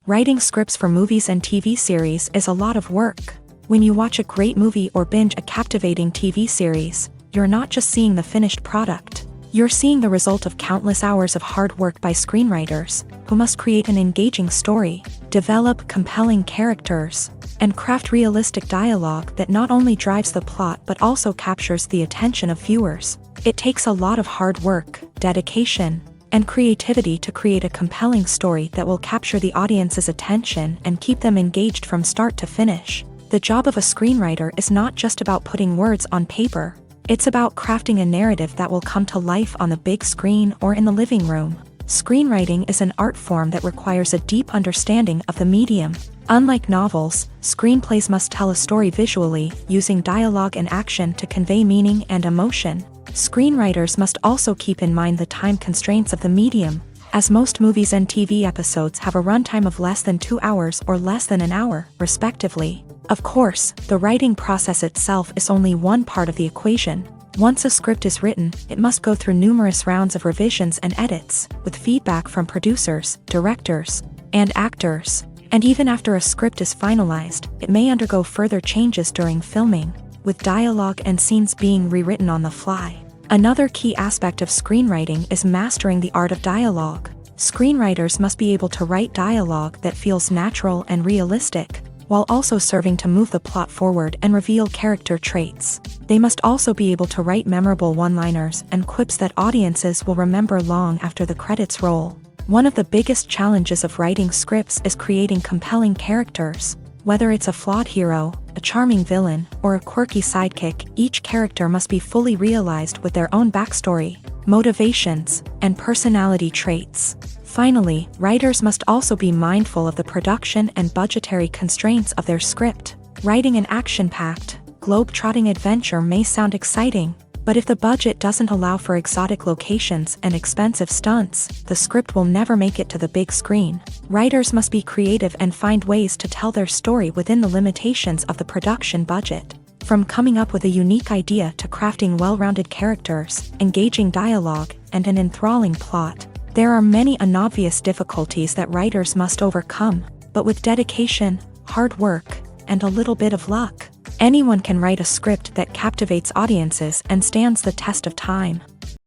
Writing scripts for movies and TV series is a lot of work. When you watch a great movie or binge a captivating TV series, you're not just seeing the finished product. You're seeing the result of countless hours of hard work by screenwriters, who must create an engaging story, develop compelling characters, and craft realistic dialogue that not only drives the plot but also captures the attention of viewers. It takes a lot of hard work, dedication, and creativity to create a compelling story that will capture the audience's attention and keep them engaged from start to finish. The job of a screenwriter is not just about putting words on paper. It's about crafting a narrative that will come to life on the big screen or in the living room. Screenwriting is an art form that requires a deep understanding of the medium. Unlike novels, screenplays must tell a story visually, using dialogue and action to convey meaning and emotion. Screenwriters must also keep in mind the time constraints of the medium, as most movies and TV episodes have a runtime of less than 2 hours or less than an hour, respectively. Of course, the writing process itself is only one part of the equation. Once a script is written, it must go through numerous rounds of revisions and edits, with feedback from producers, directors, and actors. And even after a script is finalized, it may undergo further changes during filming, with dialogue and scenes being rewritten on the fly. Another key aspect of screenwriting is mastering the art of dialogue. Screenwriters must be able to write dialogue that feels natural and realistic, while also serving to move the plot forward and reveal character traits. They must also be able to write memorable one-liners and quips that audiences will remember long after the credits roll. One of the biggest challenges of writing scripts is creating compelling characters. Whether it's a flawed hero, a charming villain, or a quirky sidekick, each character must be fully realized with their own backstory, motivations, and personality traits. Finally, writers must also be mindful of the production and budgetary constraints of their script. Writing an action-packed, globe-trotting adventure may sound exciting, but if the budget doesn't allow for exotic locations and expensive stunts, the script will never make it to the big screen. Writers must be creative and find ways to tell their story within the limitations of the production budget. From coming up with a unique idea to crafting well-rounded characters, engaging dialogue, and an enthralling plot, there are many unobvious difficulties that writers must overcome, but with dedication, hard work, and a little bit of luck, anyone can write a script that captivates audiences and stands the test of time.